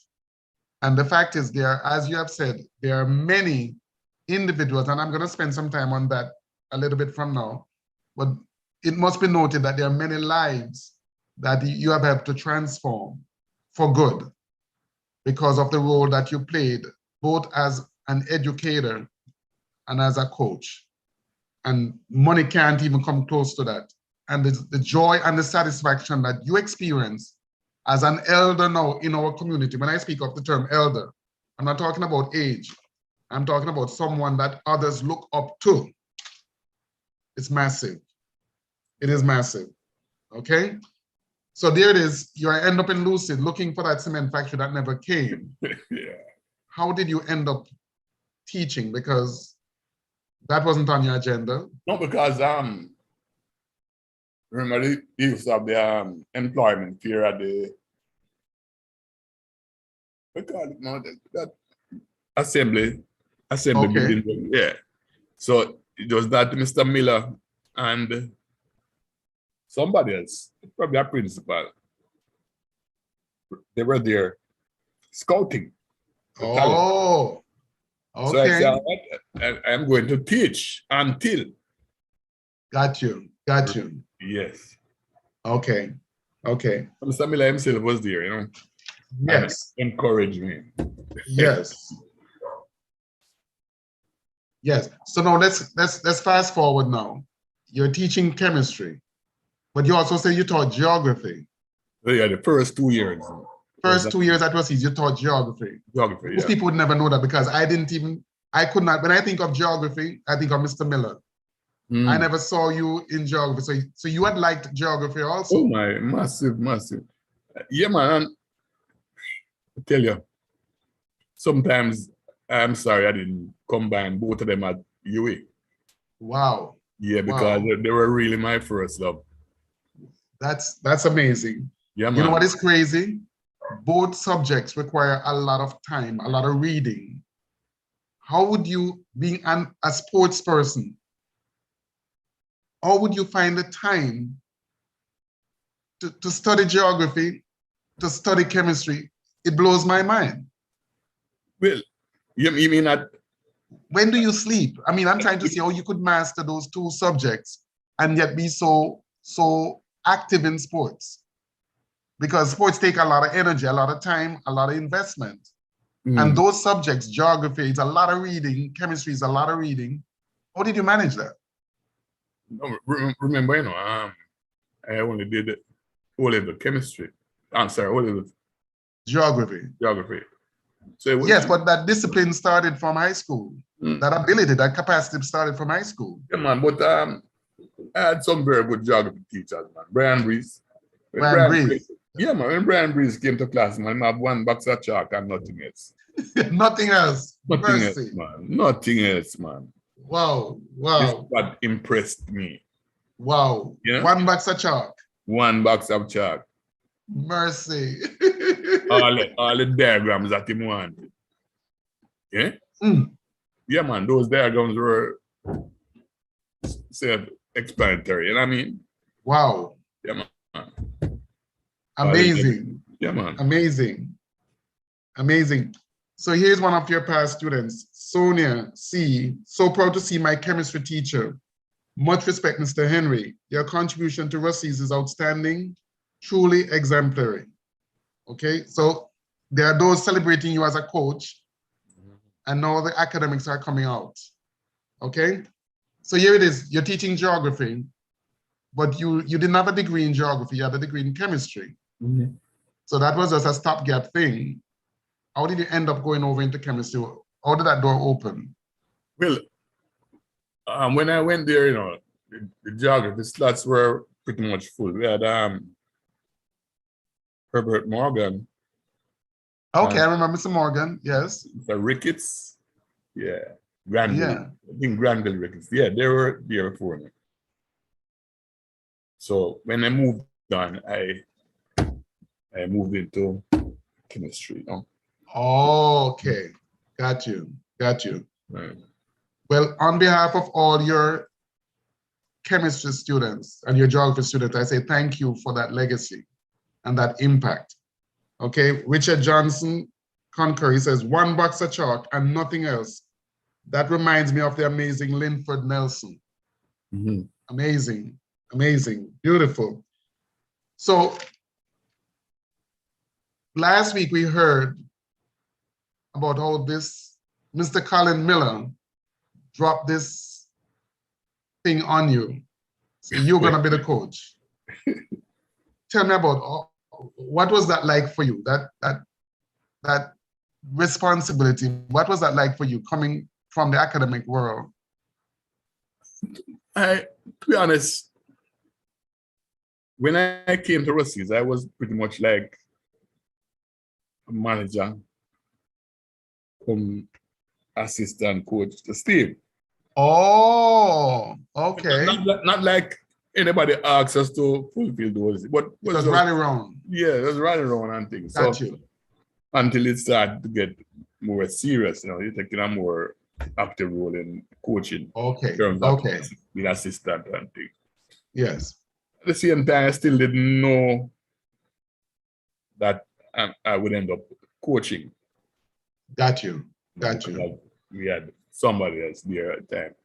And the fact is, as you have said, there are many individuals, and I'm going to spend some time on that a little bit from now, but it must be noted that there are many lives that you have helped to transform for good because of the role that you played, both as an educator and as a coach. And money can't even come close to that. And the joy and the satisfaction that you experience as an elder now in our community. When I speak of the term elder, I'm not talking about age. I'm talking about someone that others look up to. It's massive. It is massive, okay? So there it is. You end up in Lucid looking for that cement factory that never came. Yeah. How did you end up teaching? Because That wasn't on your agenda. No, because remember they used to have the employment fair at the what call it now that assembly Okay. building. Yeah. So it was that Mr. Miller and somebody else, probably a principal. They were there scouting the talent. Oh, So I said, okay. "All right, I'm going to teach until." Got you. Got you. Yes. Okay. Okay. Mr. Miller himself was there, you know, and Yes. encouraged me. Yes. Yes. So now let's fast forward now. You're teaching chemistry, but you also say you taught geography. So yeah, the first 2 years was First 2 years at Rusea, you taught geography. geography, Most yeah. people would never know that because I could not, when I think of geography, I think of Mr. Miller. I never saw you in geography. So you had liked geography also. Oh my, massive, massive. Yeah, man. I tell you, sometimes I'm sorry I didn't combine both of them at UA. Wow. Yeah, because Wow. they were really my first love. That's amazing. Yeah, man. You know what is crazy? Both subjects require a lot of time, a lot of reading. How would you, being a sports person, how would you find the time to study geography, to study chemistry? It blows my mind. Well, you mean that? When do you sleep? I mean, I'm trying to see how you could master those two subjects and yet be so active in sports. Because sports take a lot of energy, a lot of time, a lot of investment. And those subjects, geography, it's a lot of reading, chemistry is a lot of reading. How did you manage that? No, remember, you know, I only did O-level chemistry. I'm sorry, O-level Geography. geography. So it was, Yes, but that discipline started from high school. That ability, that capacity started from high school. yeah, man, but I had some very good geography teachers, man. Brian Breeze. Brian Breeze. Yeah, man, when Brian Breeze came to class, man, I have one box of chalk and nothing else. Nothing else. Nothing Mercy. else, man. Nothing else, man. Wow, This wow. what impressed me. Wow. Yeah? One box of chalk. One box of chalk. Mercy. all the diagrams that he wanted. Yeah? Yeah, man, those diagrams were self-explanatory, you know what I mean? Wow. Yeah, man. Amazing. Yeah, man. Amazing. Amazing. So here's one of your past students, Sonia C. So proud to see my chemistry teacher. Much respect, Mr. Henry. Your contribution to Rusea's is outstanding, truly exemplary. Okay, so there are those celebrating you as a coach, and now the academics are coming out. Okay, so here it is. You're teaching geography, but you didn't have a degree in geography. You had a degree in chemistry. So that was just a stopgap thing. How did you end up going over into chemistry? How did that door open? Well, when I went there, you know, the geography slots were pretty much full. We had Herbert Morgan. Okay, I remember Mr. Morgan, yes. The Ricketts, yeah. Granville, Yeah. I think Granville Ricketts. Yeah, they were there before me. So when I moved on, I moved into chemistry, you know. Oh, okay, got you, got you. Right. Well, on behalf of all your chemistry students and your geography students, I say thank you for that legacy and that impact. Okay, Richard Johnson Conquer, he says, one box of chalk and nothing else. That reminds me of the amazing Linford Nelson. Amazing, amazing, beautiful. So last week we heard about how this Mr. Colin Miller dropped this thing on you. So you're gonna be the coach. Tell me about what was that like for you? That responsibility. What was that like for you coming from the academic world? To be honest, when I came to Rusea's, I was pretty much like a manager, come assistant coach to Steve. Oh, okay. Not like anybody asks us to fulfill those, but It was just, rally round. yeah, just running around and things. Got So you. until it started to get more serious, you're taking a more active role in coaching in Okay. terms of Okay. being assistant and things. Yes. At the same time, I still didn't know that I would end up coaching. Got you. Got Because you. we had somebody else there at the time.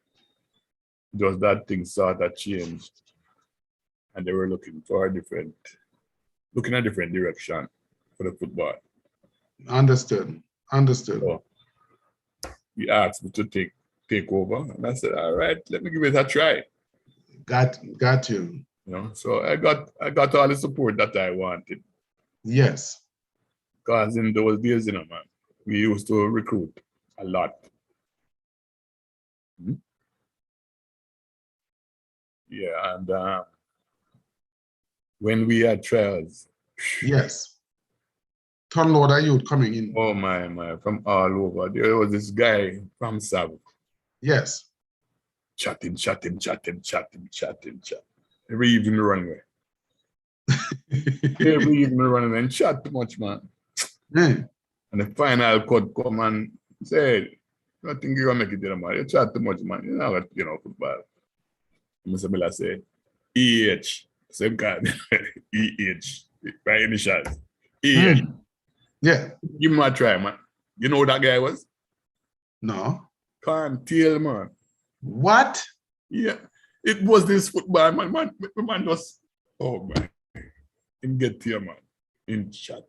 Just that thing sort of changed, and they were looking a different direction for the football. Understood. Understood. So he asked me to take over, and I said, "All right, let me give it a try." Got you. You know, so I got all the support that I wanted. Yes. Because in those days, you know, man, we used to recruit a lot. Yeah, and when we had trials, Yes. Ton load of youth coming in. oh my, from all over. There was this guy from South. Yes. Chatting. Every evening running Every evening running and chat too much, man. Mm. And the final cut come and say, I think you're gonna make it there, man. You chat too much, man. You know, football. Mr. Miller say, EH, same kind. EH, right initials. EH. Mm. Yeah. Give him a try, man. You know who that guy was? No. Can't tell, man. What? Yeah. It was this football, man. Man just, oh, man. Him get here, man. In chat.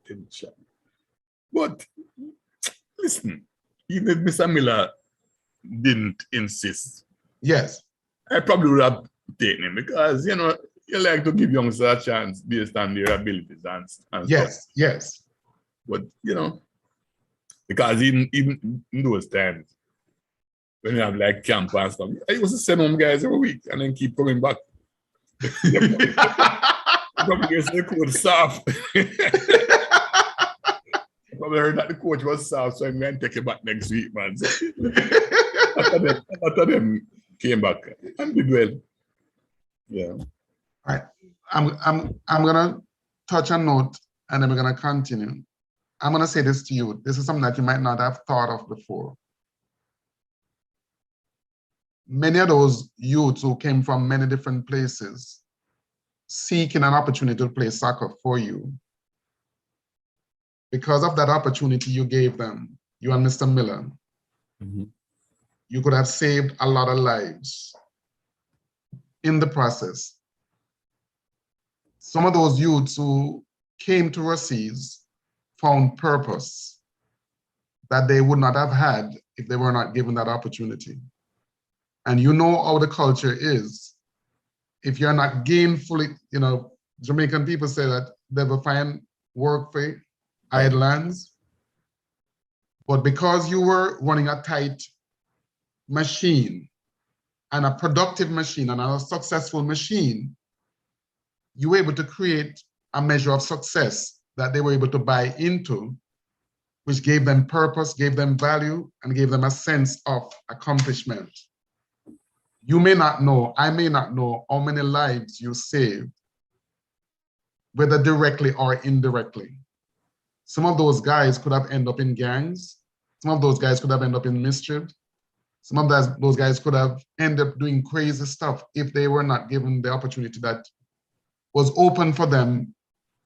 But listen, even if Mr. Miller didn't insist, Yes. I probably would have taken him because, you know, you like to give youngsters a chance based on their abilities and stuff. Yes. Yes. But, you know, because even in those times, when you have like camp and stuff, I used to send home guys every week and then keep coming back. Probably guess the coach soft. Probably heard that the coach was soft, so I'm going to take it back next week, man. So, after them came back and did well. Yeah. All right. I'm gonna touch a note and then we're gonna continue. I'm gonna say this to you. This is something that you might not have thought of before. Many of those youths who came from many different places seeking an opportunity to play soccer for you. Because of that opportunity you gave them, you and Mr. Miller, you could have saved a lot of lives in the process. Some of those youths who came to Rusea's found purpose that they would not have had if they were not given that opportunity. And you know how the culture is. If you're not gainfully, you know, Jamaican people say that they will find work for idle hands. But because you were running a tight machine and a productive machine and a successful machine, you were able to create a measure of success that they were able to buy into, which gave them purpose, gave them value, and gave them a sense of accomplishment. You may not know, I may not know how many lives you saved, whether directly or indirectly. Some of those guys could have ended up in gangs. Some of those guys could have ended up in mischief. Some of those guys could have ended up doing crazy stuff if they were not given the opportunity that was open for them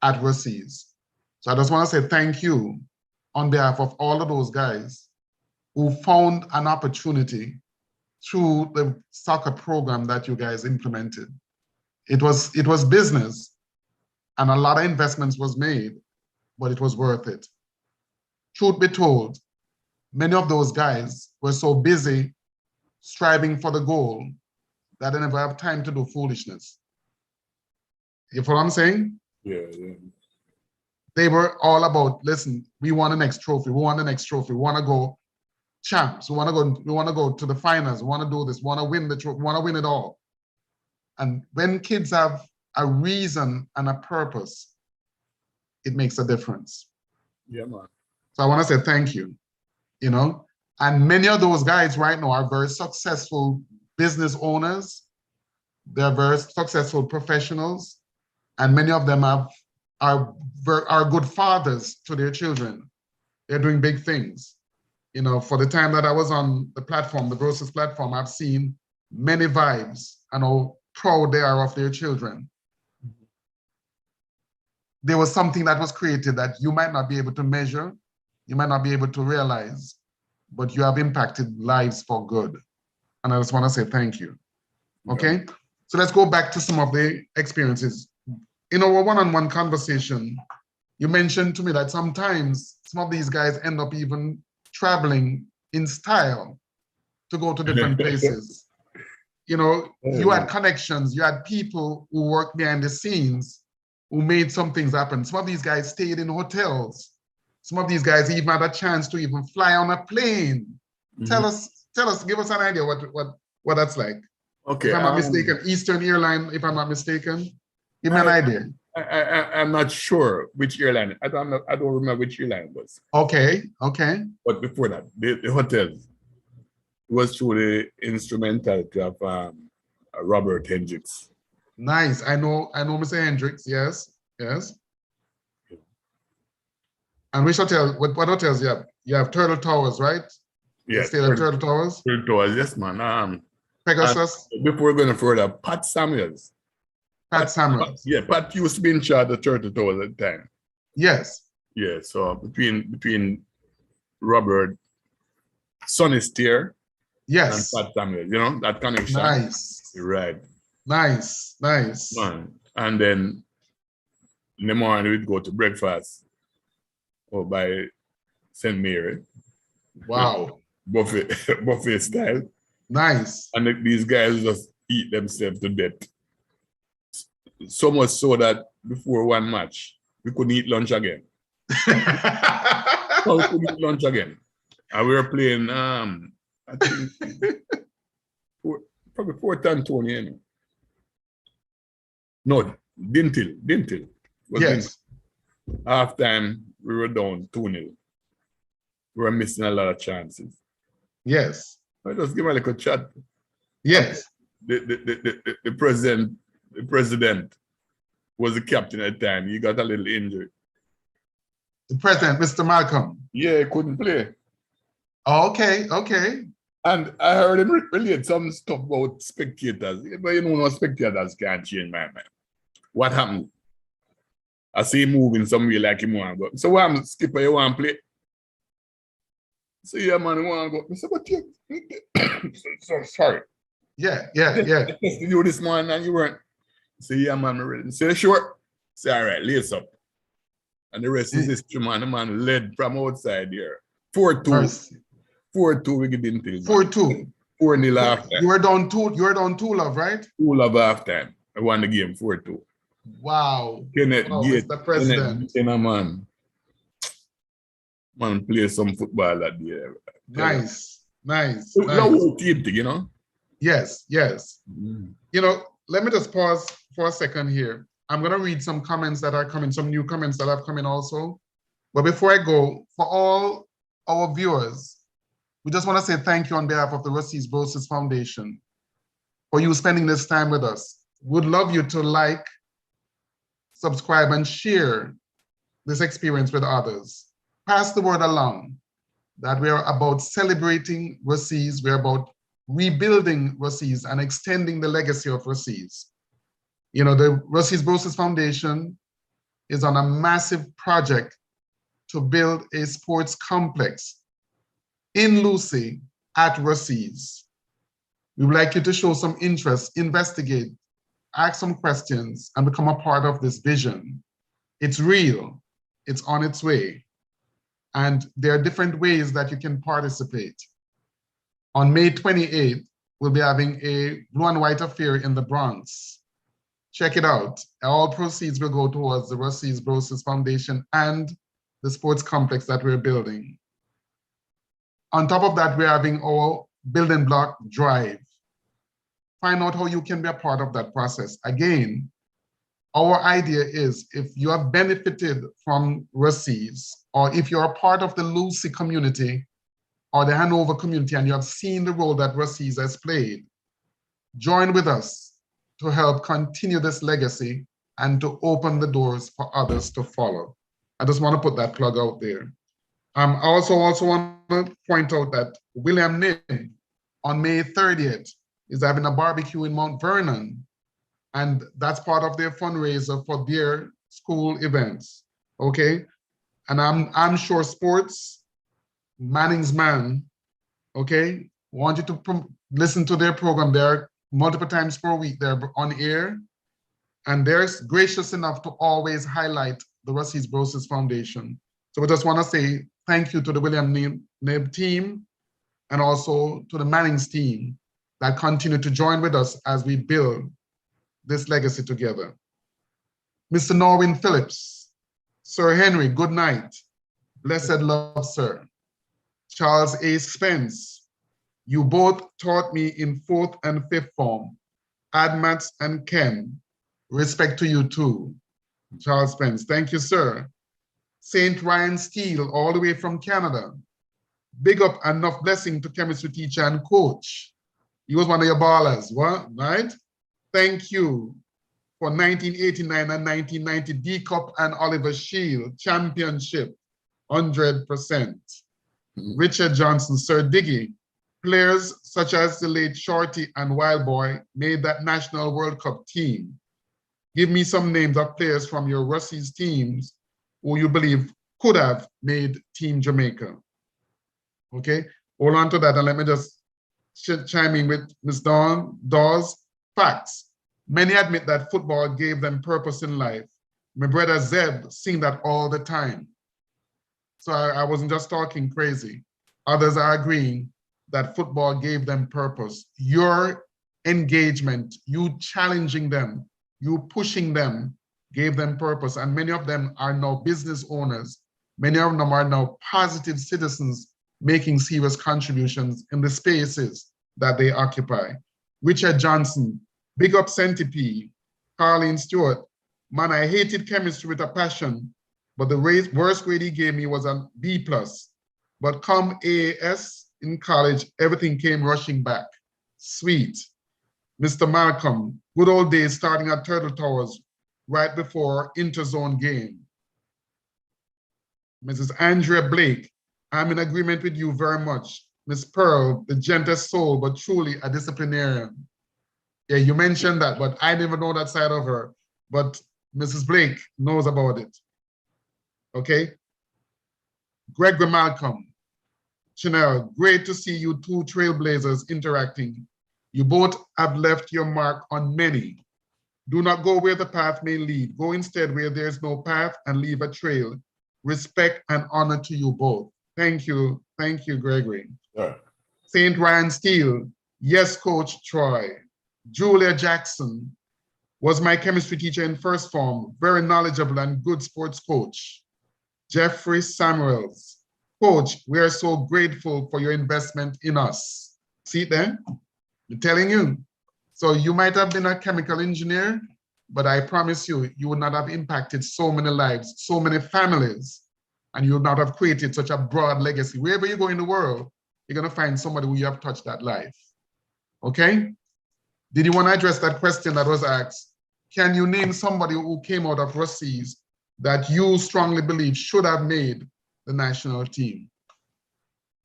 at Rusea's. So I just want to say thank you on behalf of all of those guys who found an opportunity through the soccer program that you guys implemented. It was business and a lot of investments was made, but it was worth it. Truth be told, many of those guys were so busy striving for the goal that they never have time to do foolishness. You follow what I'm saying? Yeah. They were all about, listen, we want the next trophy, we want the next trophy, we want to go champs, we want to go to the finals, we want to do this, we want to win the trophy, we want to win it all. And when kids have a reason and a purpose, it makes a difference. Yeah, man. So I want to say thank you. You know, And many of those guys right now are very successful business owners. They're very successful professionals. And many of them are good fathers to their children. They're doing big things. You know, for the time that I was on the platform, the Brosis platform, I've seen many vibes and how proud they are of their children. There was something that was created that you might not be able to measure, you might not be able to realize, but you have impacted lives for good. And I just want to say thank you. Okay? Yeah. So let's go back to some of the experiences. In our one-on-one conversation, you mentioned to me that sometimes some of these guys end up even traveling in style to go to different places. You know, you had connections, you had people who worked behind the scenes who made some things happen. Some of these guys stayed in hotels. Some of these guys even had a chance to even fly on a plane. Tell us, give us an idea what that's like. Okay. If I'm not mistaken, Eastern Airline, if I'm not mistaken. Give me an idea. I'm not sure which airline. I don't remember which airline it was. Okay. But before that, the hotels was through the instrumentality of Robert Hendricks. Nice. I know Mr. Hendricks. Yes. And which hotel? What hotels you have? You have Turtle Towers, right? Yes. Turtle Towers. Turtle Towers. Yes, man. Pegasus. Before we're going further, Pat Samuels. Pat Samuels. Pat used to be in charge of Turtle Towers at the time. Yes. Yeah. So between Robert, Sonny Steer. Yes. And Pat Samuels, you know, that connection. Nice. Right. Nice. Man. And then in the morning we'd go to breakfast or by St. Mary. Wow. Buffet style. Nice. And these guys just eat themselves to death. So much so that before one match, we couldn't eat lunch again. We couldn't eat lunch again. And we were playing, I think, probably Fort Antonio. You know? No, Dintil. Yes. Half time, we were down 2-0. We were missing a lot of chances. Yes. I just give a little chat. Yes. The president was the captain at the time. He got a little injured. The president, Mr. Malcolm. Yeah, he couldn't play. Oh, okay. And I heard him relate some stuff about spectators. But you know, no spectators can't change my mind. What happened? I see him moving somewhere like him want to go. So what I'm skipper, you want to play? So yeah, man, you want to go. I said, but you sorry. Yeah. I tested you this morning and you weren't. Say, yeah, man, I'm ready. Say, sure. Say, all right, lace up. And the rest is history, man. The man led from outside here. 4-2. 4-2, we get into it. 4-2. 4-0 after. You were down 2 love, right? 2 love half time. I won the game 4-2. Wow. Mr. President. Man play some football that day. Nice. The whole team thing, you know? Yes. You know, let me just pause for a second here. I'm going to read some comments that are coming, some new comments that have come in also. But before I go, for all our viewers, we just want to say thank you on behalf of the Rusea's Brosis Foundation for you spending this time with us. Would love you to like, subscribe, and share this experience with others. Pass the word along that we are about celebrating Rusea's, we're about rebuilding Rusea's and extending the legacy of Rusea's. You know, the Rusea's Brosis Foundation is on a massive project to build a sports complex in Lucy at Rusea's. We would like you to show some interest, investigate, ask some questions, and become a part of this vision. It's real, it's on its way. And there are different ways that you can participate. On May 28th, we'll be having a blue and white affair in the Bronx. Check it out. All proceeds will go towards the Rusea's Brosis Foundation and the sports complex that we're building. On top of that, we're having our building block drive. Find out how you can be a part of that process. Again, our idea is if you have benefited from Rusea's or if you're a part of the Lucy community or the Hanover community and you have seen the role that Rusea has played, join with us to help continue this legacy and to open the doors for others to follow. I just want to put that plug out there. I also want to point out that William Nim on May 30th is having a barbecue in Mount Vernon, and that's part of their fundraiser for their school events, okay? And I'm sure sports, Manning's Man, okay? Want you to listen to their program. They're multiple times per week, they're on air, and they're gracious enough to always highlight the Rusea's Brosis Foundation. So we just want to say thank you to the William Nib team and also to the Manning's team that continue to join with us as we build this legacy together. Mr. Norwin Phillips, Sir Henry, good night. Blessed love, sir. Charles A. Spence, you both taught me in 4th and 5th form. Admats and Ken, respect to you too. Charles Spence, thank you, sir. St. Ryan Steele, all the way from Canada. Big up and enough blessing to chemistry teacher and coach. He was one of your ballers, what, right? Thank you for 1989 and 1990 D-Cup and Oliver Shield championship, 100%. Richard Johnson, Sir Diggy, players such as the late Shorty and Wild Boy made that National World Cup team. Give me some names of players from your Rusea's teams who you believe could have made Team Jamaica. Okay, hold on to that and let me just chime in with Ms. Dawes. Facts. Many admit that football gave them purpose in life. My brother Zeb sing that all the time. So I wasn't just talking crazy. Others are agreeing that football gave them purpose. Your engagement, you challenging them, you pushing them, gave them purpose. And many of them are now business owners. Many of them are now positive citizens making serious contributions in the spaces that they occupy. Richard Johnson, big up Centipede. Carlene Stewart, man, I hated chemistry with a passion, but the worst grade he gave me was a B+. But come AAS in college, everything came rushing back. Sweet. Mr. Malcolm, good old days starting at Turtle Towers right before interzone game. Mrs. Andrea Blake, I'm in agreement with you very much. Miss Pearl, the gentlest soul, but truly a disciplinarian. Yeah, you mentioned that, but I didn't even know that side of her. But Mrs. Blake knows about it. Okay? Gregory Malcolm, Chanel, great to see you two trailblazers interacting. You both have left your mark on many. Do not go where the path may lead. Go instead where there's no path and leave a trail. Respect and honor to you both. Thank you, Gregory. Sure. St. Ryan Steele, yes, Coach Troy. Julia Jackson was my chemistry teacher in 1st form, very knowledgeable and good sports coach. Jeffrey Samuels, Coach, we are so grateful for your investment in us. See it there? I'm telling you. So you might have been a chemical engineer, but I promise you, you would not have impacted so many lives, so many families, and you would not have created such a broad legacy. Wherever you go in the world, you're going to find somebody who you have touched that life. Okay? Did you want to address that question that was asked? Can you name somebody who came out of Rusea's that you strongly believe should have made the national team?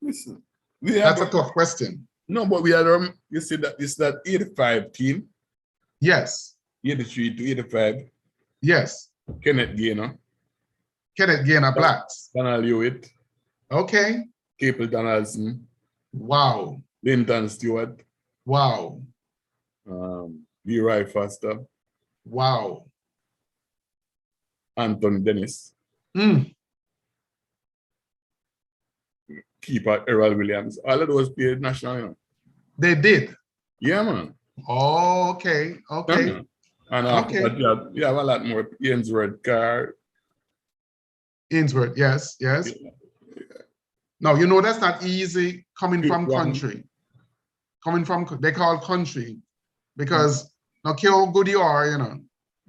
Listen, that's a tough question. No, but we had, you see that it's that 85 team? Yes. 83 to 85. Yes. Kenneth Gaynor. Kenneth Gaynor, Blacks. Donald Hewitt. Okay. Capel Donaldson. Wow. Linton Stewart. Wow. Leroy Foster. Wow. Anton Dennis. Mm. Keeper Errol Williams. All of those played national, you know. They did? Yeah, man. Oh, okay. Okay. Yeah, and after that, you have a lot more. Ainsworth Carr. Ainsworth, yes, yes. Yeah. No, you know, that's not easy coming from country. Coming from, they call country because now care how good you are, you know.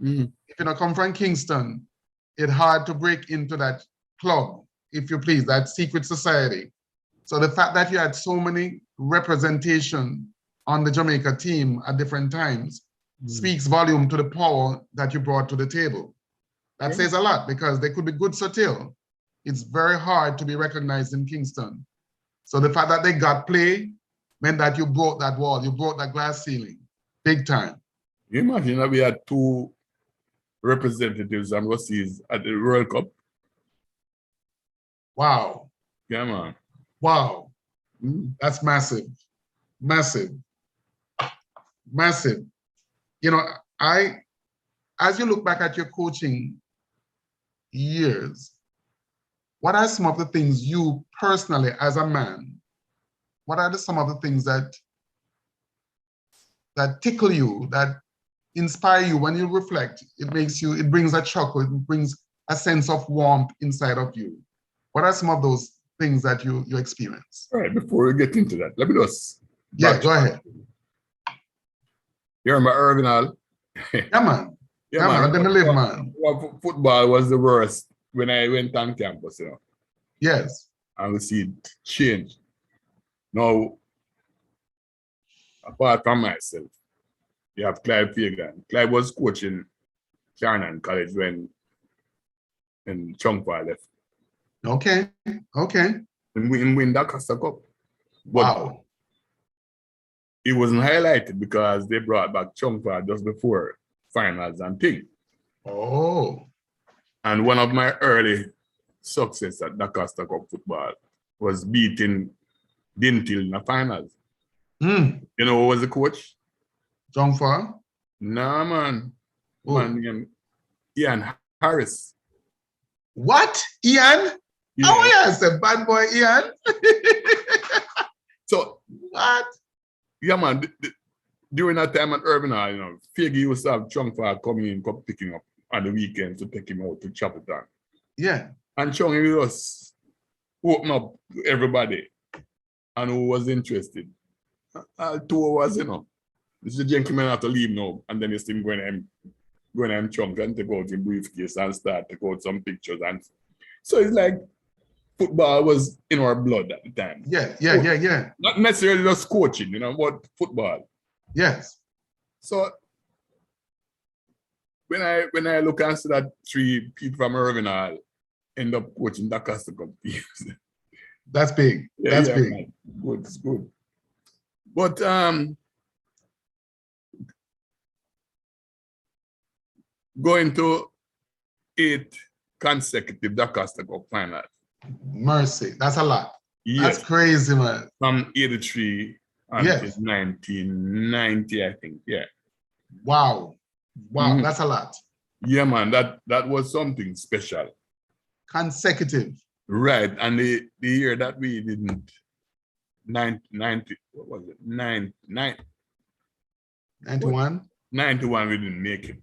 If you don't come from Kingston, it's hard to break into that club, if you please, that secret society. So the fact that you had so many representation on the Jamaica team at different times speaks volume to the power that you brought to the table. That says a lot because they could be good Sotil. It's very hard to be recognized in Kingston. So the fact that they got play meant that you broke that wall, you broke that glass ceiling, big time. You imagine that we had 2 representatives and Ruseas at the World Cup? Wow. Yeah, man. Wow. That's massive. Massive. Massive. You know, as you look back at your coaching years, what are some of the things you personally, as a man, what are some of the things that tickle you, that inspire you when you reflect? It brings a chuckle, it brings a sense of warmth inside of you. What are some of those things that you experience? All right, before we get into that, let me just... Yeah, go ahead. You remember Irving Hall? Yeah, man. Yeah, man. Let me live, man. Football was the worst when I went on campus, you know. Yes. And we see it change. Now, apart from myself, you have Clive Fagan. Clive was coaching Clarendon College when Chunkwa left. Okay. Okay. And we win that Costa Cup. But wow. It wasn't highlighted because they brought back Chunkwa just before finals and things. Oh. And one of my early success at the Costa Cup football was beating Dintil in the finals. You know who was the coach? Chunkwa? Nah, man. Man named Ian Harris. What? Ian? Yeah. Oh, yes, a bad boy, Ian. So, what? Yeah, man. During that time at Urban Hall, you know, Faggy used to have Chunkwa coming in, picking up on the weekends to take him out to Chapeltown. Yeah. And Chung was open up to everybody and who was interested. 2 hours, you know. This is the gentleman have to leave now. And then you see him going and Chunk and take out his briefcase and start to take out some pictures. And so it's like football was in our blood at the time. Yeah. Not necessarily just coaching, you know, but football. Yes. So when I look and see that 3 people from Irving Hall end up coaching the Costa Cup teams. That's big. That's big. Man. Good, it's good. But going to 8 consecutive the Costa Cup finals. Mercy, that's a lot. Yes. That's crazy, man. From 83 until 1990, I think. Yeah. Wow. That's a lot. Yeah, man. That was something special. Consecutive. Right. And the year that we didn't 90, what was it? 91? 91 we didn't make it.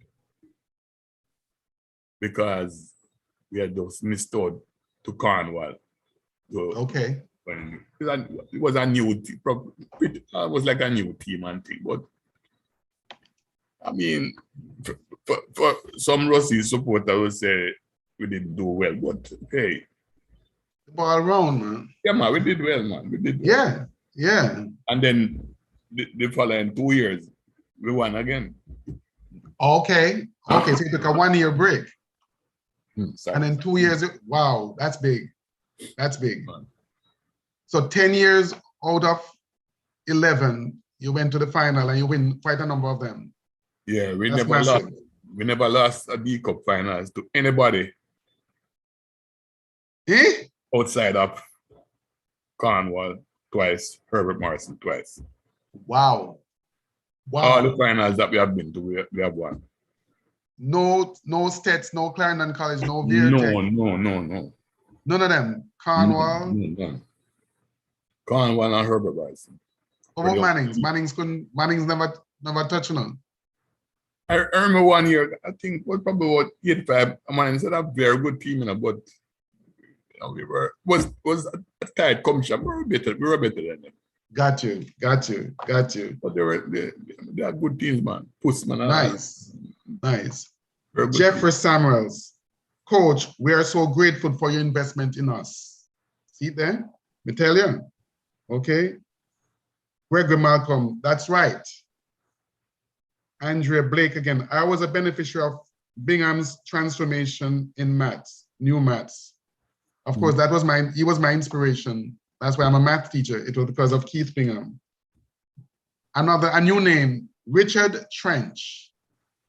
Because we had just missed out to Cornwall. So okay. It was a new team. It was like a new team and thing. But I mean, for some Rusea supporters would say we didn't do well. But hey. The ball around, man. Yeah, man, we did well, man. We did well. Yeah. And then the following 2 years, we won again. Okay. So you took a 1-year break. And then 2 years, wow, that's big. That's big. So 10 years out of 11, you went to the final and you win quite a number of them. Yeah, we never lost a D Cup finals to anybody outside of Cornwall twice, Herbert Morrison twice. Wow. All the finals that we have been to, we have won. No States, no Clarendon College, no Veertech. No. None of them. Cornwall. No. Cornwall and Herbert Morrison. What about Mannings? Mannings never touched on. I remember 1 year, I think was probably about 85. Mannings had a very good team, you know, but you know, was a tight competition. We were better than them. Got you. But they are good teams, man. Pussman. Nice. Jeffrey Samuels, Coach, we are so grateful for your investment in us. See there? Me tell you. Okay. Gregory Malcolm, that's right. Andrea Blake again. I was a beneficiary of Bingham's transformation in maths, new maths. Of course, that was he was my inspiration. That's why I'm a math teacher. It was because of Keith Bingham. A new name, Richard Trench.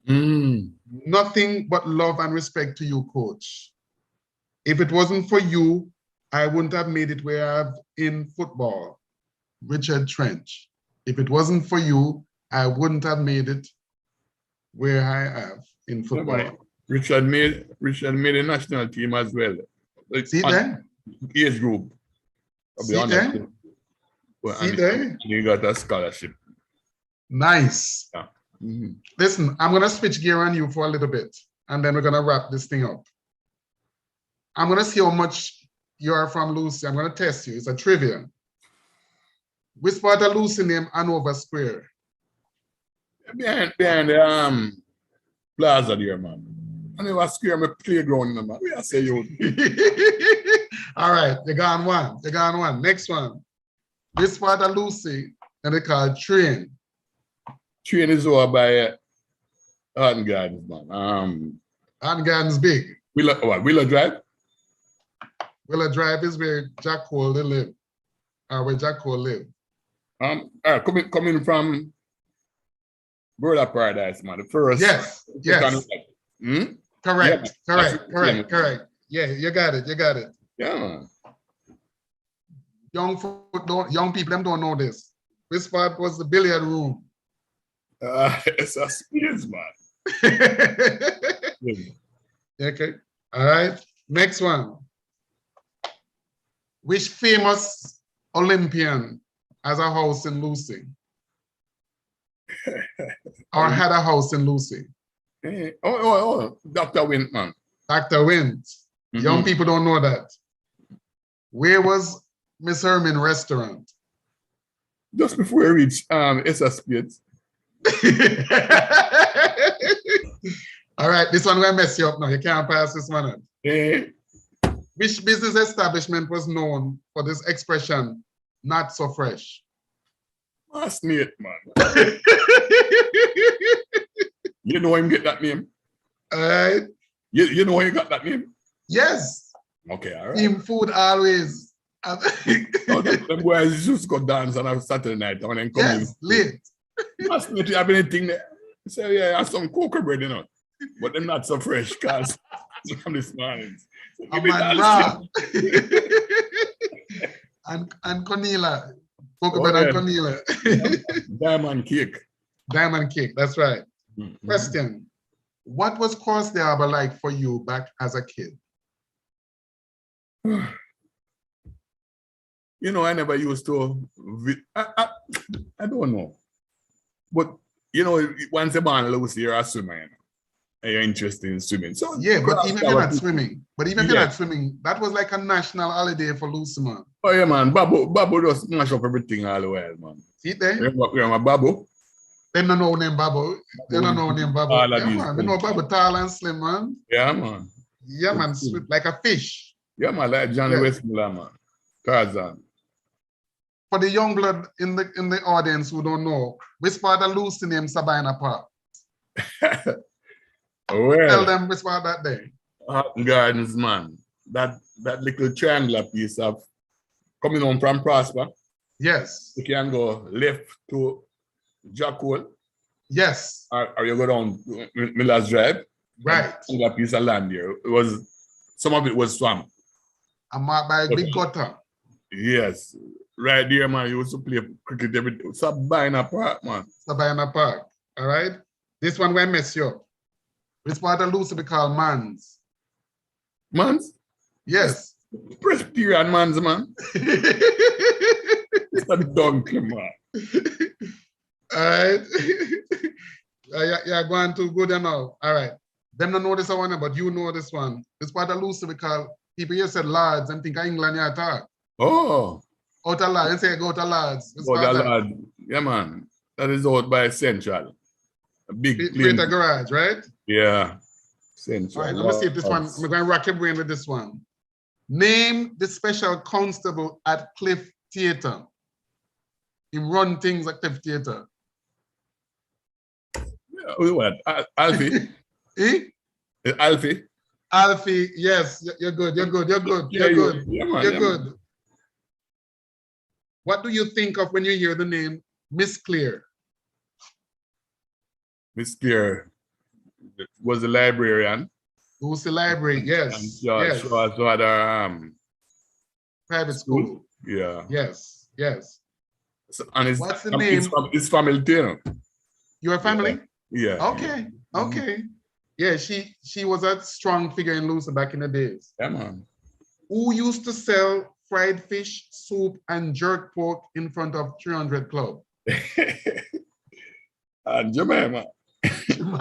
Nothing but love and respect to you, coach. If it wasn't for you, I wouldn't have made it where I've in football. Richard Trench. If it wasn't for you, I wouldn't have made it where I have in football. Yeah, Richard made a national team as well. See there? Age group. See there? See there? He got a scholarship. Nice. Yeah. Listen, I'm going to switch gear on you for a little bit, and then we're going to wrap this thing up. I'm going to see how much you are from Lucy. I'm going to test you. It's a trivia. Which part of Lucy name Hanover Square? Behind the plaza there, man. I never square my playground, man. We are say you. All right, you got one. You got one. Next one. This part of Lucy, and they call Train. Train is over by Arden Gardens, man. Arden Gardens big. Willow Drive? Willow Drive is where Jack Cole live. Where Jack Cole live. Coming from Bird of Paradise, man. The first. Yes. Correct. Yeah, correct. Yeah, you got it. Yeah, man. Young people them don't know this. This part was the billiard room. It's a spears, man. Okay. All right. Next one. Which famous Olympian has a house in Lucy? Or had a house in Lucy? Dr. Wint, man. Dr. Wint. Young people don't know that. Where was Miss Herman restaurant? Just before we reach SS Spades. All right, this one will mess you up now. You can't pass this one up. Which business establishment was known for this expression, not so fresh? That's neat, man. You know him get that name? All right. You know he got that name? Yes. Okay, all right. Team food always. Them boys just go dance on a Saturday night and then come in. Yes, late. Must not have anything there. So yeah, I have some cocoa bread, you know. But they're not so fresh, cause from this morning. So and Cornelia. Cocoa bread and Cornelia. Diamond cake. Diamond cake, that's right. Question. What was Course de Arbor like for you back as a kid? You know, I never used to, I don't know. But, you know, once you're born, Lucy, you're a swimmer, you know, and you're interested in swimming. So yeah, but even if you're not swimming, that was like a national holiday for Lucy, man. Oh, yeah, man. Babu just smash up everything all the while, man. See there? Remember Babu? They don't know name Babu. They don't know name Babu. Yeah, man. They know Babu tall and slim, man. Yeah, man. Yeah, man. Sweet like a fish. Yeah, man. Like Johnny Westmiller, man. Tarzan. For the young blood in the audience who don't know, which part of Lucy named Sabina Park? Well, tell them which part that day. Gardens, man. That little triangular piece of coming home from Prosper. Yes. You can go left to Jackwell. Yes. Or you go down Miller's Drive. Right. That piece of land there. Some of it was swamp. And marked by a big gutter. Yes. Right there, man. You used to play cricket every day. Sabina Park, man. Sabina Park. All right. This one will mess you up. Which part of Lucy we call Mans? Mans? Yes. Presbyterian Mans, man. It's a Dunkley, man. All right. You're going too good enough. All right. Them don't know this one, but you know this one. This part of Lucy we call, people here said lads and think of England you talk. Oh. Out of lads. They say go to lads. Lads. Yeah, man. That is out by Central. A big Greater garage, right? Yeah. Central. All right, let me see if this one, I'm going to rock your brain with this one. Name the special constable at Cliff Theatre. He run things like the theater. Yeah, what? Alfie? Eh? Alfie? Alfie, yes, you're good, you're good, you're good, Yeah, you're good, yeah, man, you're yeah, good. man. What do you think of when you hear the name Miss Clear? Miss Clear was a librarian. Who's the library? And Yes, yes. she also had a Private school. school. Yeah. Yes, yes. So, and What's the name? it's family too. Your family? Yeah. Okay, okay. Yeah, she was a strong figure in Lucy back in the days. Yeah, man. Who used to sell fried fish, soup, and jerk pork in front of 300 Club? Jemima. All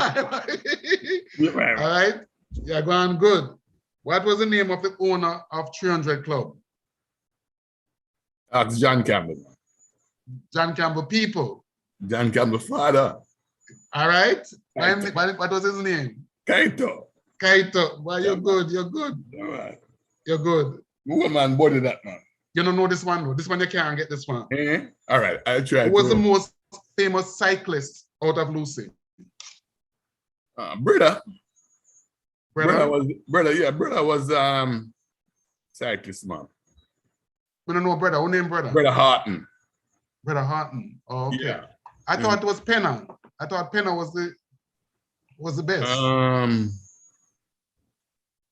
right, you're going good. What was the name of the owner of 300 Club? Ask John Campbell. John Campbell people. John Campbell's father. All right. What was his name? Kaito. Kaito. Well, you're good. You're good. All right. You're good. Who man body that man? You don't know this one though. This one you can't get this one. All right. I try. Who was the most famous cyclist out of Lucy? Brother. Brother? Brother was cyclist man. We don't know brother. Who named brother? Brother Harton. Brother Harton. Oh, okay. Yeah. I thought it was Penna. I thought Penna was the best.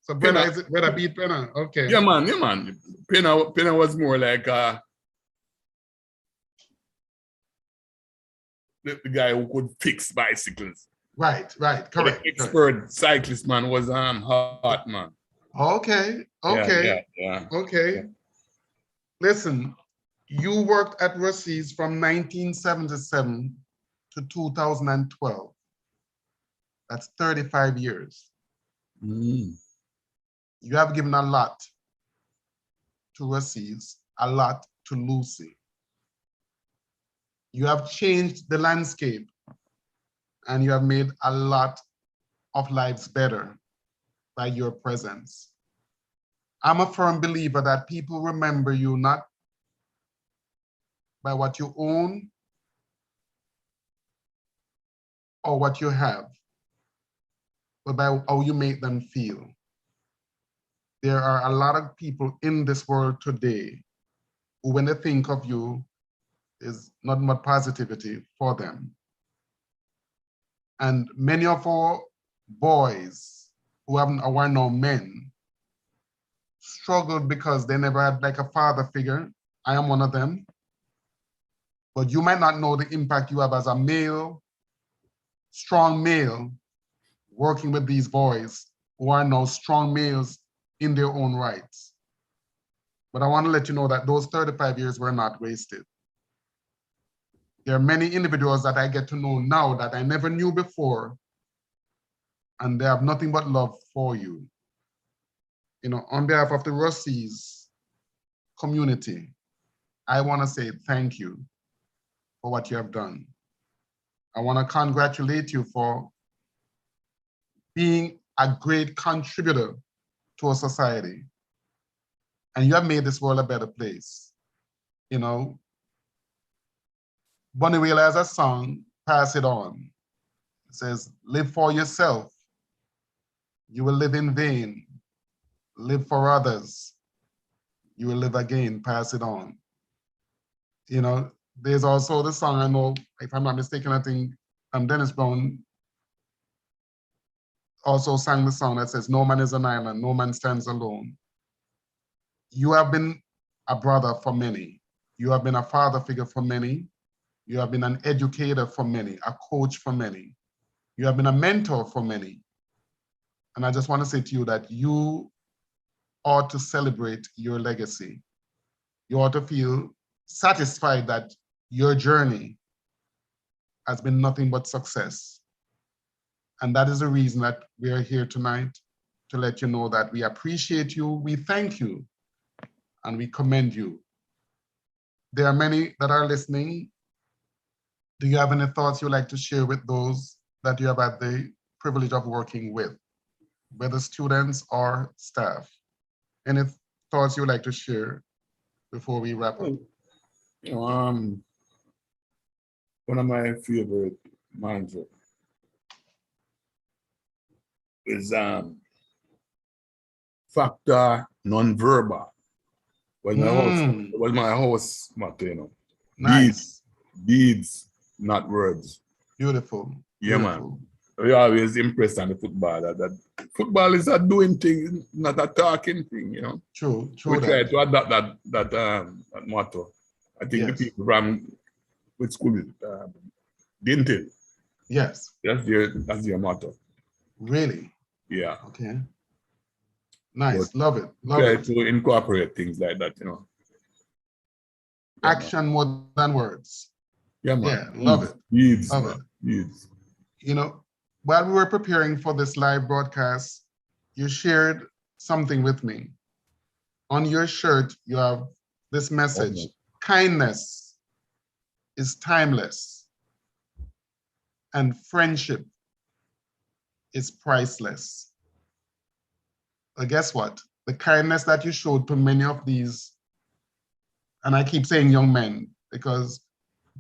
So brother beat Penna. Okay. Yeah, man. Penna was more like the guy who could fix bicycles. Right, correct. The expert cyclist man was Hart man. Okay. Yeah. Okay. Listen, you worked at Rusea's from 1977 to 2012. That's 35 years. You have given a lot to Rusea's, a lot to Lucy. You have changed the landscape and you have made a lot of lives better by your presence. I'm a firm believer that people remember you not by what you own or what you have, but by how you make them feel. There are a lot of people in this world today who, when they think of you, is not much positivity for them. And many of our boys who are now men struggled because they never had like a father figure. I am one of them. But you might not know the impact you have as a male, strong male, working with these boys who are now strong males in their own rights. But I want to let you know that those 35 years were not wasted. There are many individuals that I get to know now that I never knew before, and they have nothing but love for you. You know, on behalf of the Rusea's community, I want to say thank you for what you have done. I want to congratulate you for being a great contributor to our society. And you have made this world a better place. You know, Bunny Wailer has a song, Pass It On. It says, live for yourself. You will live in vain. Live for others. You will live again, pass it on. You know, there's also the song, I know, if I'm not mistaken, I think Dennis Brown also sang the song that says, no man is an island, no man stands alone. You have been a brother for many. You have been a father figure for many. You have been an educator for many, a coach for many. You have been a mentor for many. And I just want to say to you that you ought to celebrate your legacy. You ought to feel satisfied that your journey has been nothing but success. And that is the reason that we are here tonight, to let you know that we appreciate you, we thank you, and we commend you. There are many that are listening. Do you have any thoughts you'd like to share with those that you have had the privilege of working with, whether students or staff? Any thoughts you'd like to share before we wrap up? one of my favorite mantra is factor non-verbal. Was my house motto, you know. Nice. Deeds, not words. Beautiful. Yeah, Beautiful. man. We always impressed on the football that football is a doing thing, not a talking thing, you know. True. We try to adapt that motto. I think the people from with school didn't it? Yes. That's their motto. Really? Yeah. Okay. Nice. But Love it. Love try it. to incorporate things like that, you know. Yeah, Action more than words. Yeah, man. Yeah, love it. Deeds, Love man. it. Deeds. You know, while we were preparing for this live broadcast, you shared something with me. On your shirt, you have this message: kindness is timeless, and friendship is priceless. But guess what? The kindness that you showed to many of these, and I keep saying young men, because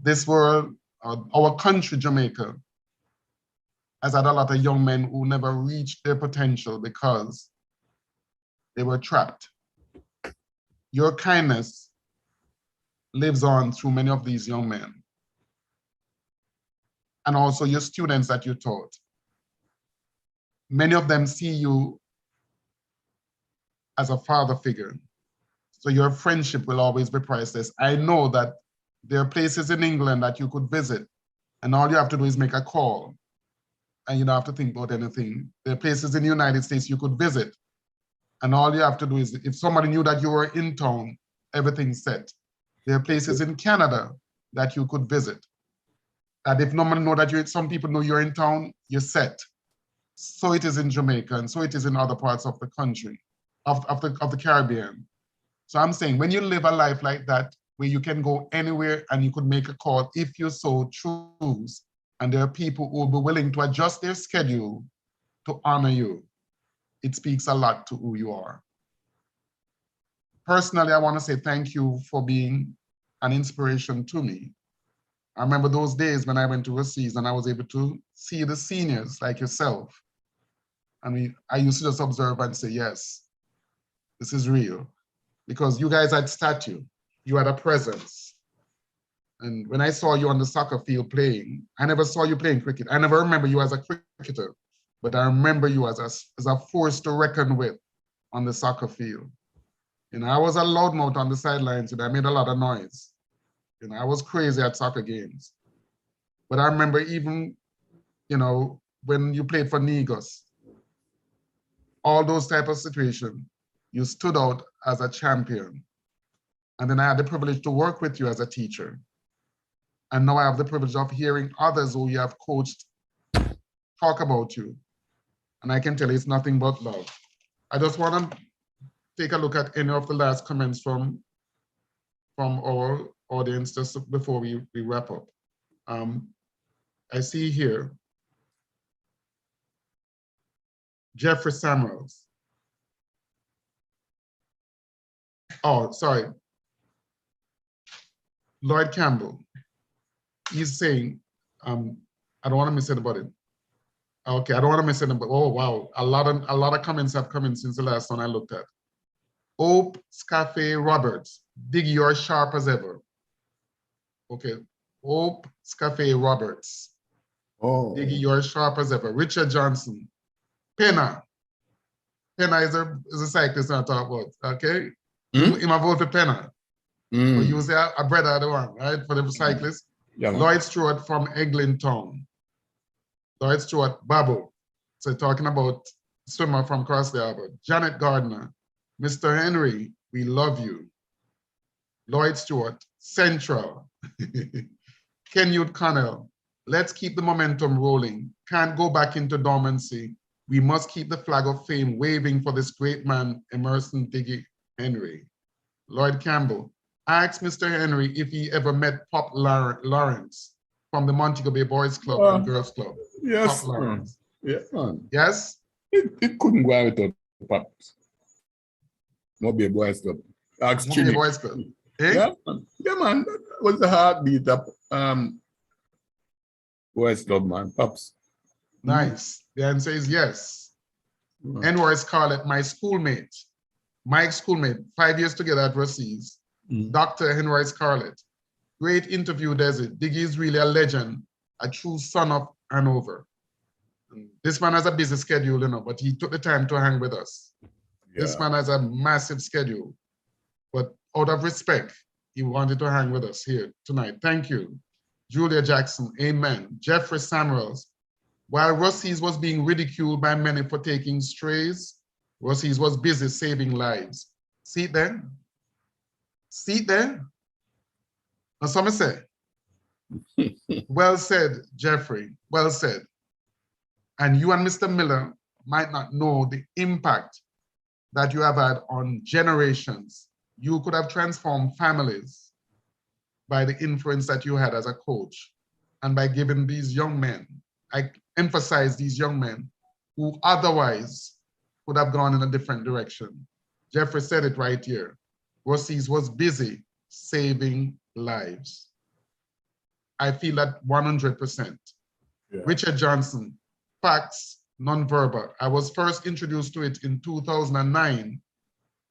this world, our country, Jamaica, has had a lot of young men who never reached their potential because they were trapped. Your kindness lives on through many of these young men, and also your students that you taught. Many of them see you as a father figure, so your friendship will always be priceless. I know that there are places in England that you could visit, and all you have to do is make a call, and you don't have to think about anything. There are places in the United States you could visit, and all you have to do is, if somebody knew that you were in town, everything's set. There are places in Canada that you could visit, that if nobody know that some people know you're in town, you're set. So it is in Jamaica, and so it is in other parts of the country, of the Caribbean. So I'm saying, when you live a life like that, where you can go anywhere and you could make a call if you so choose, and there are people who will be willing to adjust their schedule to honor you, it speaks a lot to who you are. Personally, I want to say thank you for being an inspiration to me. I remember those days when I went to Rusea and I was able to see the seniors like yourself. I used to just observe and say, yes, this is real. Because you guys had stature, you had a presence. And when I saw you on the soccer field playing, I never saw you playing cricket. I never remember you as a cricketer, but I remember you as a force to reckon with on the soccer field. You know, I was a loudmouth on the sidelines and I made a lot of noise. You know, I was crazy at soccer games. But I remember even, you know, when you played for Negos, all those type of situations, you stood out as a champion. And then I had the privilege to work with you as a teacher. And now I have the privilege of hearing others who you have coached talk about you. And I can tell you it's nothing but love. I just want to take a look at any of the last comments from our audience just before we wrap up. I see here, Jeffrey Samuels. Oh, sorry. Lloyd Campbell. He's saying, I don't want to miss anybody. Okay, I don't want to miss anybody. Oh, wow. A lot of comments have come in since the last one I looked at. Hope Scafe Roberts. Diggy, you're sharp as ever. Okay. Hope Scafe Roberts. Oh. Diggy, you're sharp as ever. Richard Johnson. Penna. Penna is a cyclist I talk about. Okay. In my vote for Penna. But you say a brother of the one, right? For the cyclist. Yeah, Lloyd Stewart from Eglinton. Lloyd Stewart, Babu. So talking about swimmer from across the harbor. Janet Gardner. Mr. Henry, we love you. Lloyd Stewart, Central. Kenwood Connell, let's keep the momentum rolling. Can't go back into dormancy. We must keep the flag of fame waving for this great man, Emerson Diggy Henry. Lloyd Campbell, ask Mr. Henry if he ever met Pop Lawrence from the Montego Bay Boys Club and Girls Club. Yes. Pop Lawrence. Yeah. Yes? It couldn't go out without Pops. Mobile Boys Club. Mobile Boys Club. Eh? Yeah, man. That was the heartbeat of Boys Club, man. Pops. Nice. The answer is yes. Henry Scarlett, my schoolmate, 5 years together at Rusea's, Dr. Henry Scarlett. Great interview, Desmond. Diggy is really a legend, a true son of Hanover. This man has a busy schedule, you know, but he took the time to hang with us. Yeah. This man has a massive schedule, but out of respect, he wanted to hang with us here tonight. Thank you. Julia Jackson, amen. Jeffrey Samuels, while Rusea's was being ridiculed by many for taking strays, Rusea's was busy saving lives. See it there? See it there? Now, some say, well said, Jeffrey, well said. And you and Mr. Miller might not know the impact that you have had on generations. You could have transformed families by the influence that you had as a coach and by giving these young men, I emphasize these young men who otherwise would have gone in a different direction. Jeffrey said it right here. Rusea's was busy saving lives. I feel that 100%. Yeah. Richard Johnson, facts, nonverbal. I was first introduced to it in 2009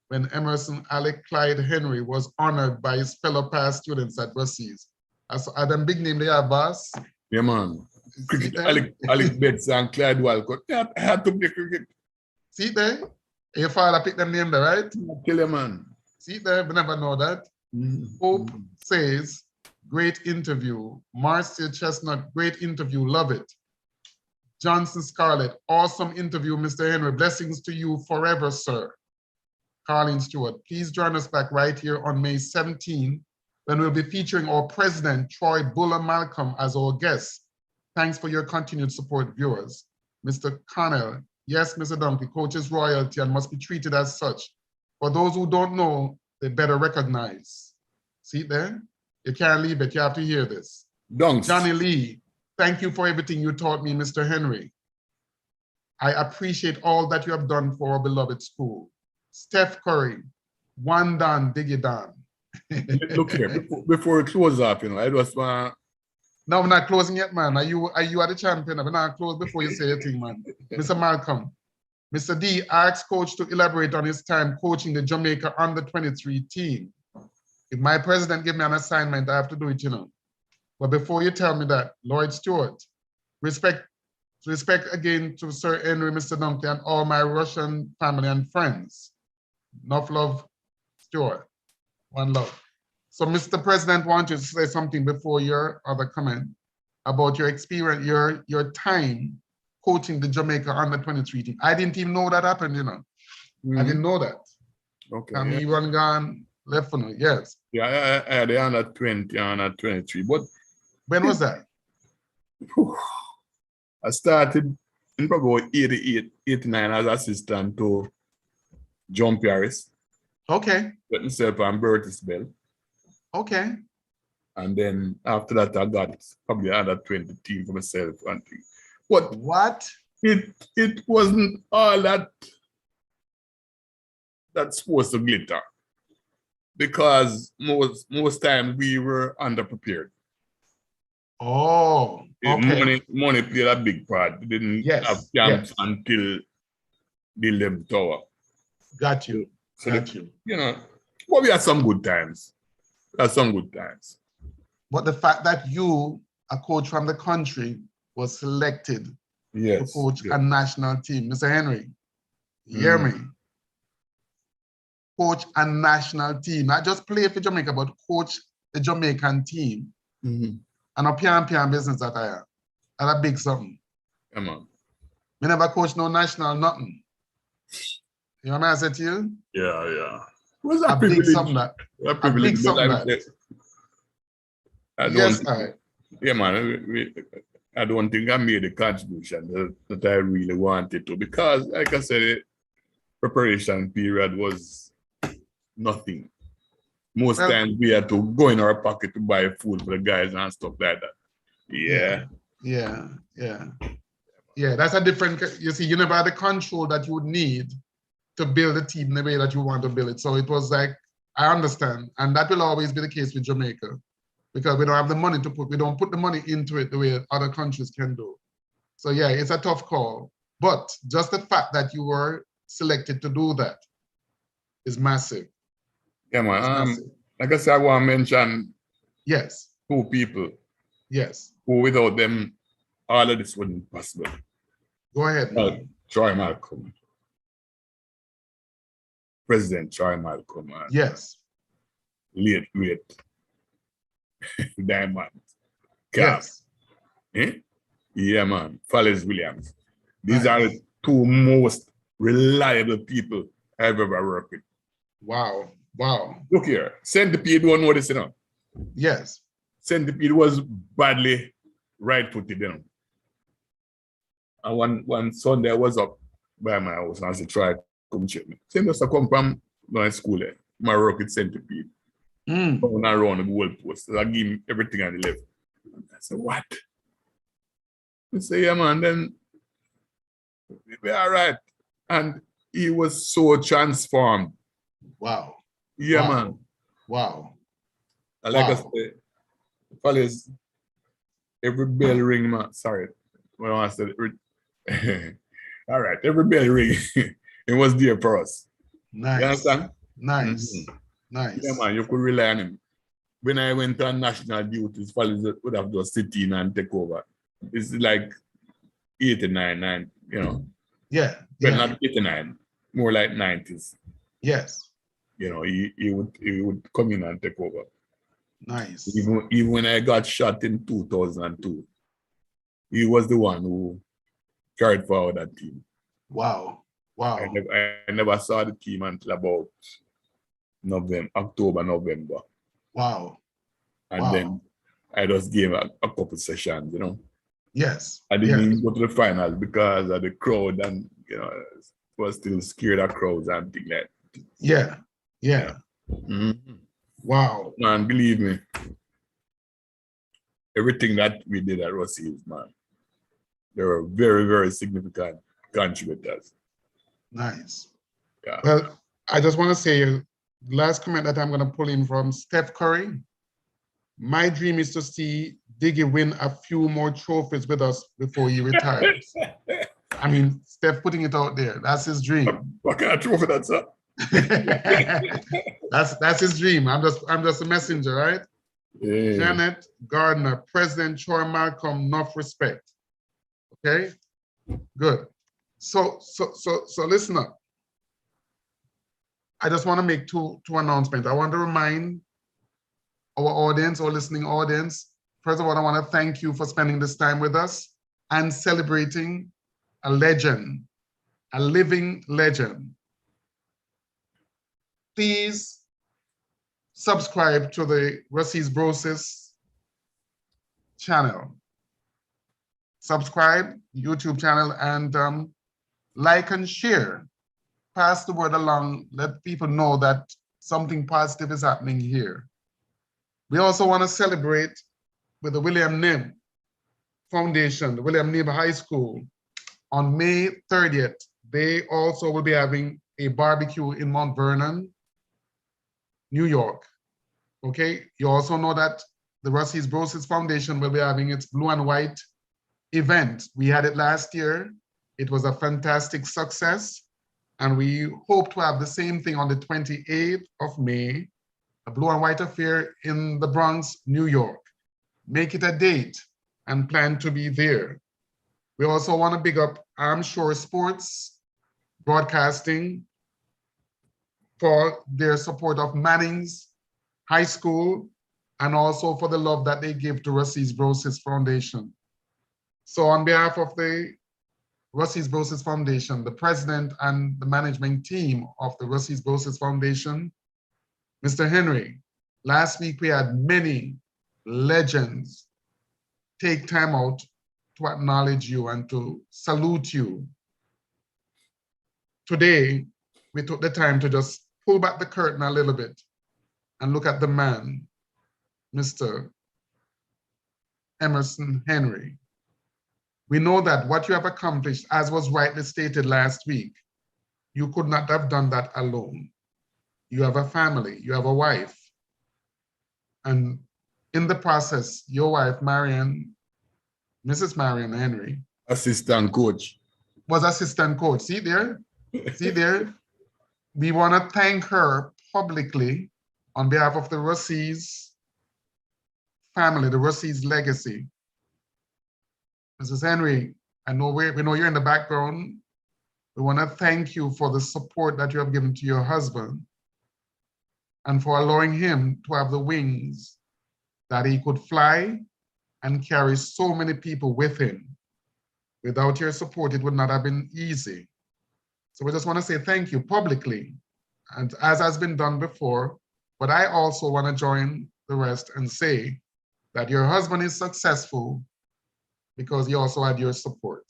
when Emerson Alec Clyde Henry was honored by his fellow past students at Brosis. As them big name they are, boss. Yeah, man. Cricket, Alec Betts and Clyde Walcott. Yeah, I had to play cricket. See there? Your father picked them name there, right? Kill you, man. See there? We never know that. Hope says, great interview. Marcia Chestnut, great interview. Love it. Johnson Scarlett, awesome interview, Mr. Henry. Blessings to you forever, sir. Carlene Stewart, please join us back right here on May 17, when we'll be featuring our president, Troy Buller Malcolm, as our guest. Thanks for your continued support, viewers. Mr. Connell, yes, Mr. Dunkley, coach is royalty and must be treated as such. For those who don't know, they better recognize. See there? You can't leave it, you have to hear this. Dunks. Johnny Lee, thank you for everything you taught me, Mr. Henry. I appreciate all that you have done for our beloved school. Steph Curry, one done, Diggy done. Look here, before we close up, you know, I just want. No, we're not closing yet, man. Are you the champion? We're not close before you say your thing, man. Mr. Malcolm, Mr. D asked coach to elaborate on his time coaching the Jamaica under-23 team. If my president give me an assignment, I have to do it, you know. But before you tell me that, Lloyd Stewart, respect again to Sir Henry, Mr. Dunkley, and all my Russian family and friends. Enough love, Stewart. One love. So, Mr. President, want you to say something before your other comment about your experience, your time coaching the Jamaica under-23 team. I didn't even know that happened, you know. I didn't know that. Okay. I mean, you weren't gone left for me, yes. Yeah, I had the under-20, under-23, but when was that? I started in probably 88, 89 as assistant to John Paris. Okay. Got myself on Brosis Bell. Okay. And then after that, I got probably another 20 team for myself and things. But what? It wasn't all that's supposed to glitter. Because most times we were underprepared. Oh, okay. Money played a big part. We didn't have camps until the 11th hour. Got you. So you know, but we had some good times. But the fact that you, a coach from the country, was selected to coach a national team, Mr. Henry, you hear me? Coach a national team, not just play for Jamaica, but coach the Jamaican team. And a pian business that I have. That's a big something. Come on. We never coach no national nothing. You know what I said to you? Yeah. Was a big something that. A big something that. Yeah, man. I don't think I made the contribution that I really wanted to, because, like I said, the preparation period was nothing. Most times we had to go in our pocket to buy food for the guys and stuff like that. Yeah, that's a different, you see, you never had the control that you would need to build a team the way that you want to build it. So it was like, I understand. And that will always be the case with Jamaica. because we don't have the money to put, we don't put the money into it the way other countries can do. So yeah, it's a tough call. But just the fact that you were selected to do that is massive. Yeah, man. Massive. Like I said, I want to mention Yes. 2 people Yes. who without them, all of this wouldn't be possible. Go ahead. Troy Malcolm. President Troy Malcolm. Yes. Late Diamond. Yes. Yeah, man. Fallis Williams. These Nice. are the 2 most reliable people I've ever worked with. Wow. Wow. Look here. Centipede won't know this, you know. Yes. Centipede was badly right-footed, you know. And one Sunday I was up by my house and I said, try come check me. Same just to come from my school there. My work with Centipede. Going around the goalpost. So I give him everything on the left. I said, what? He said, yeah, man, then we'll be all right. And he was so transformed. Wow. Yeah, wow. man. Wow. And like I said, fellas, every bell ring, man. Sorry. When I said all right, every bell ring, it was there for us. Nice. You understand? Nice. Nice. Yeah, man, you could rely on him. When I went on national duties, fellas would have just sit in and take over. It's like 89, you know. Yeah. But not 89, more like 90s. Yes. You know, he would come in and take over. Nice. Even when I got shot in 2002, he was the one who carried forward that team. Wow. Wow. I never saw the team until about October, November. Wow. And then I just gave a couple sessions, you know. Yes. I didn't even go to the final because of the crowd, and you know, was still scared of crowds and things like that. Yeah. Wow. Man, believe me, everything that we did at Rusea, man, they were very, very significant contributors. Nice. Yeah. Well, I just want to say, last comment that I'm going to pull in from Steph Curry. My dream is to see Diggy win a few more trophies with us before he retires. I mean, Steph putting it out there. That's his dream. What kind of trophy that's up? That's his dream. I'm just a messenger, right? Yeah. Janet Gardner, President Troy Malcolm, enough respect. Okay, good. So listen up. I just want to make two announcements. I want to remind our audience, our listening audience, first of all, I want to thank you for spending this time with us and celebrating a legend, a living legend. Please subscribe to the Rusea's Brosis channel. Subscribe, YouTube channel, and like and share. Pass the word along. Let people know that something positive is happening here. We also want to celebrate with the William Knibb Foundation, the William Knibb High School. On May 30th, they also will be having a barbecue in Mount Vernon, New York. Okay, you also know that the Rusea's Brosis Foundation will be having its blue and white event. We had it last year. It was a fantastic success. And we hope to have the same thing on the 28th of May, a blue and white affair in the Bronx, New York. Make it a date and plan to be there. We also want to big up Arm Shore Sports Broadcasting for their support of Manning's High School and also for the love that they give to Rusea's Brosis Foundation. So on behalf of the Rusea's Brosis Foundation, the president and the management team of the Rusea's Brosis Foundation, Mr. Henry, last week we had many legends take time out to acknowledge you and to salute you. Today, we took the time to just pull back the curtain a little bit and look at the man, Mr. Emerson Henry. We know that what you have accomplished, as was rightly stated last week, you could not have done that alone. You have a family, you have a wife, and in the process, your wife, Marion, Mrs. Marion Henry, assistant coach. was assistant coach. See there? See there? We want to thank her publicly on behalf of the Rusea's family, the Rusea's legacy. Mrs. Henry, I know we know you're in the background. We want to thank you for the support that you have given to your husband and for allowing him to have the wings that he could fly and carry so many people with him. Without your support, it would not have been easy. So we just want to say thank you publicly, and as has been done before, but I also want to join the rest and say that your husband is successful because he also had your support.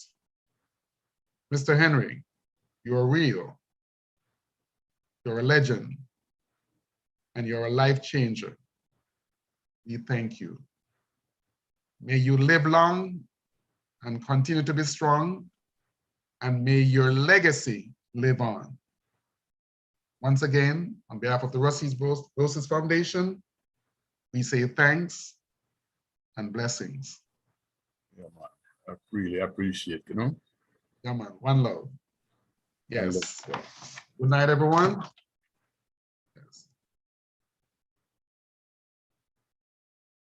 Mr. Henry, you're real, you're a legend, and you're a life changer. We thank you. May you live long and continue to be strong, and may your legacy live on. Once again, on behalf of the Rusea's Brosis Foundation, we say thanks and blessings. Yeah, man. I really appreciate, you know. Yeah, man. One love. One Yes. love. Good night, everyone.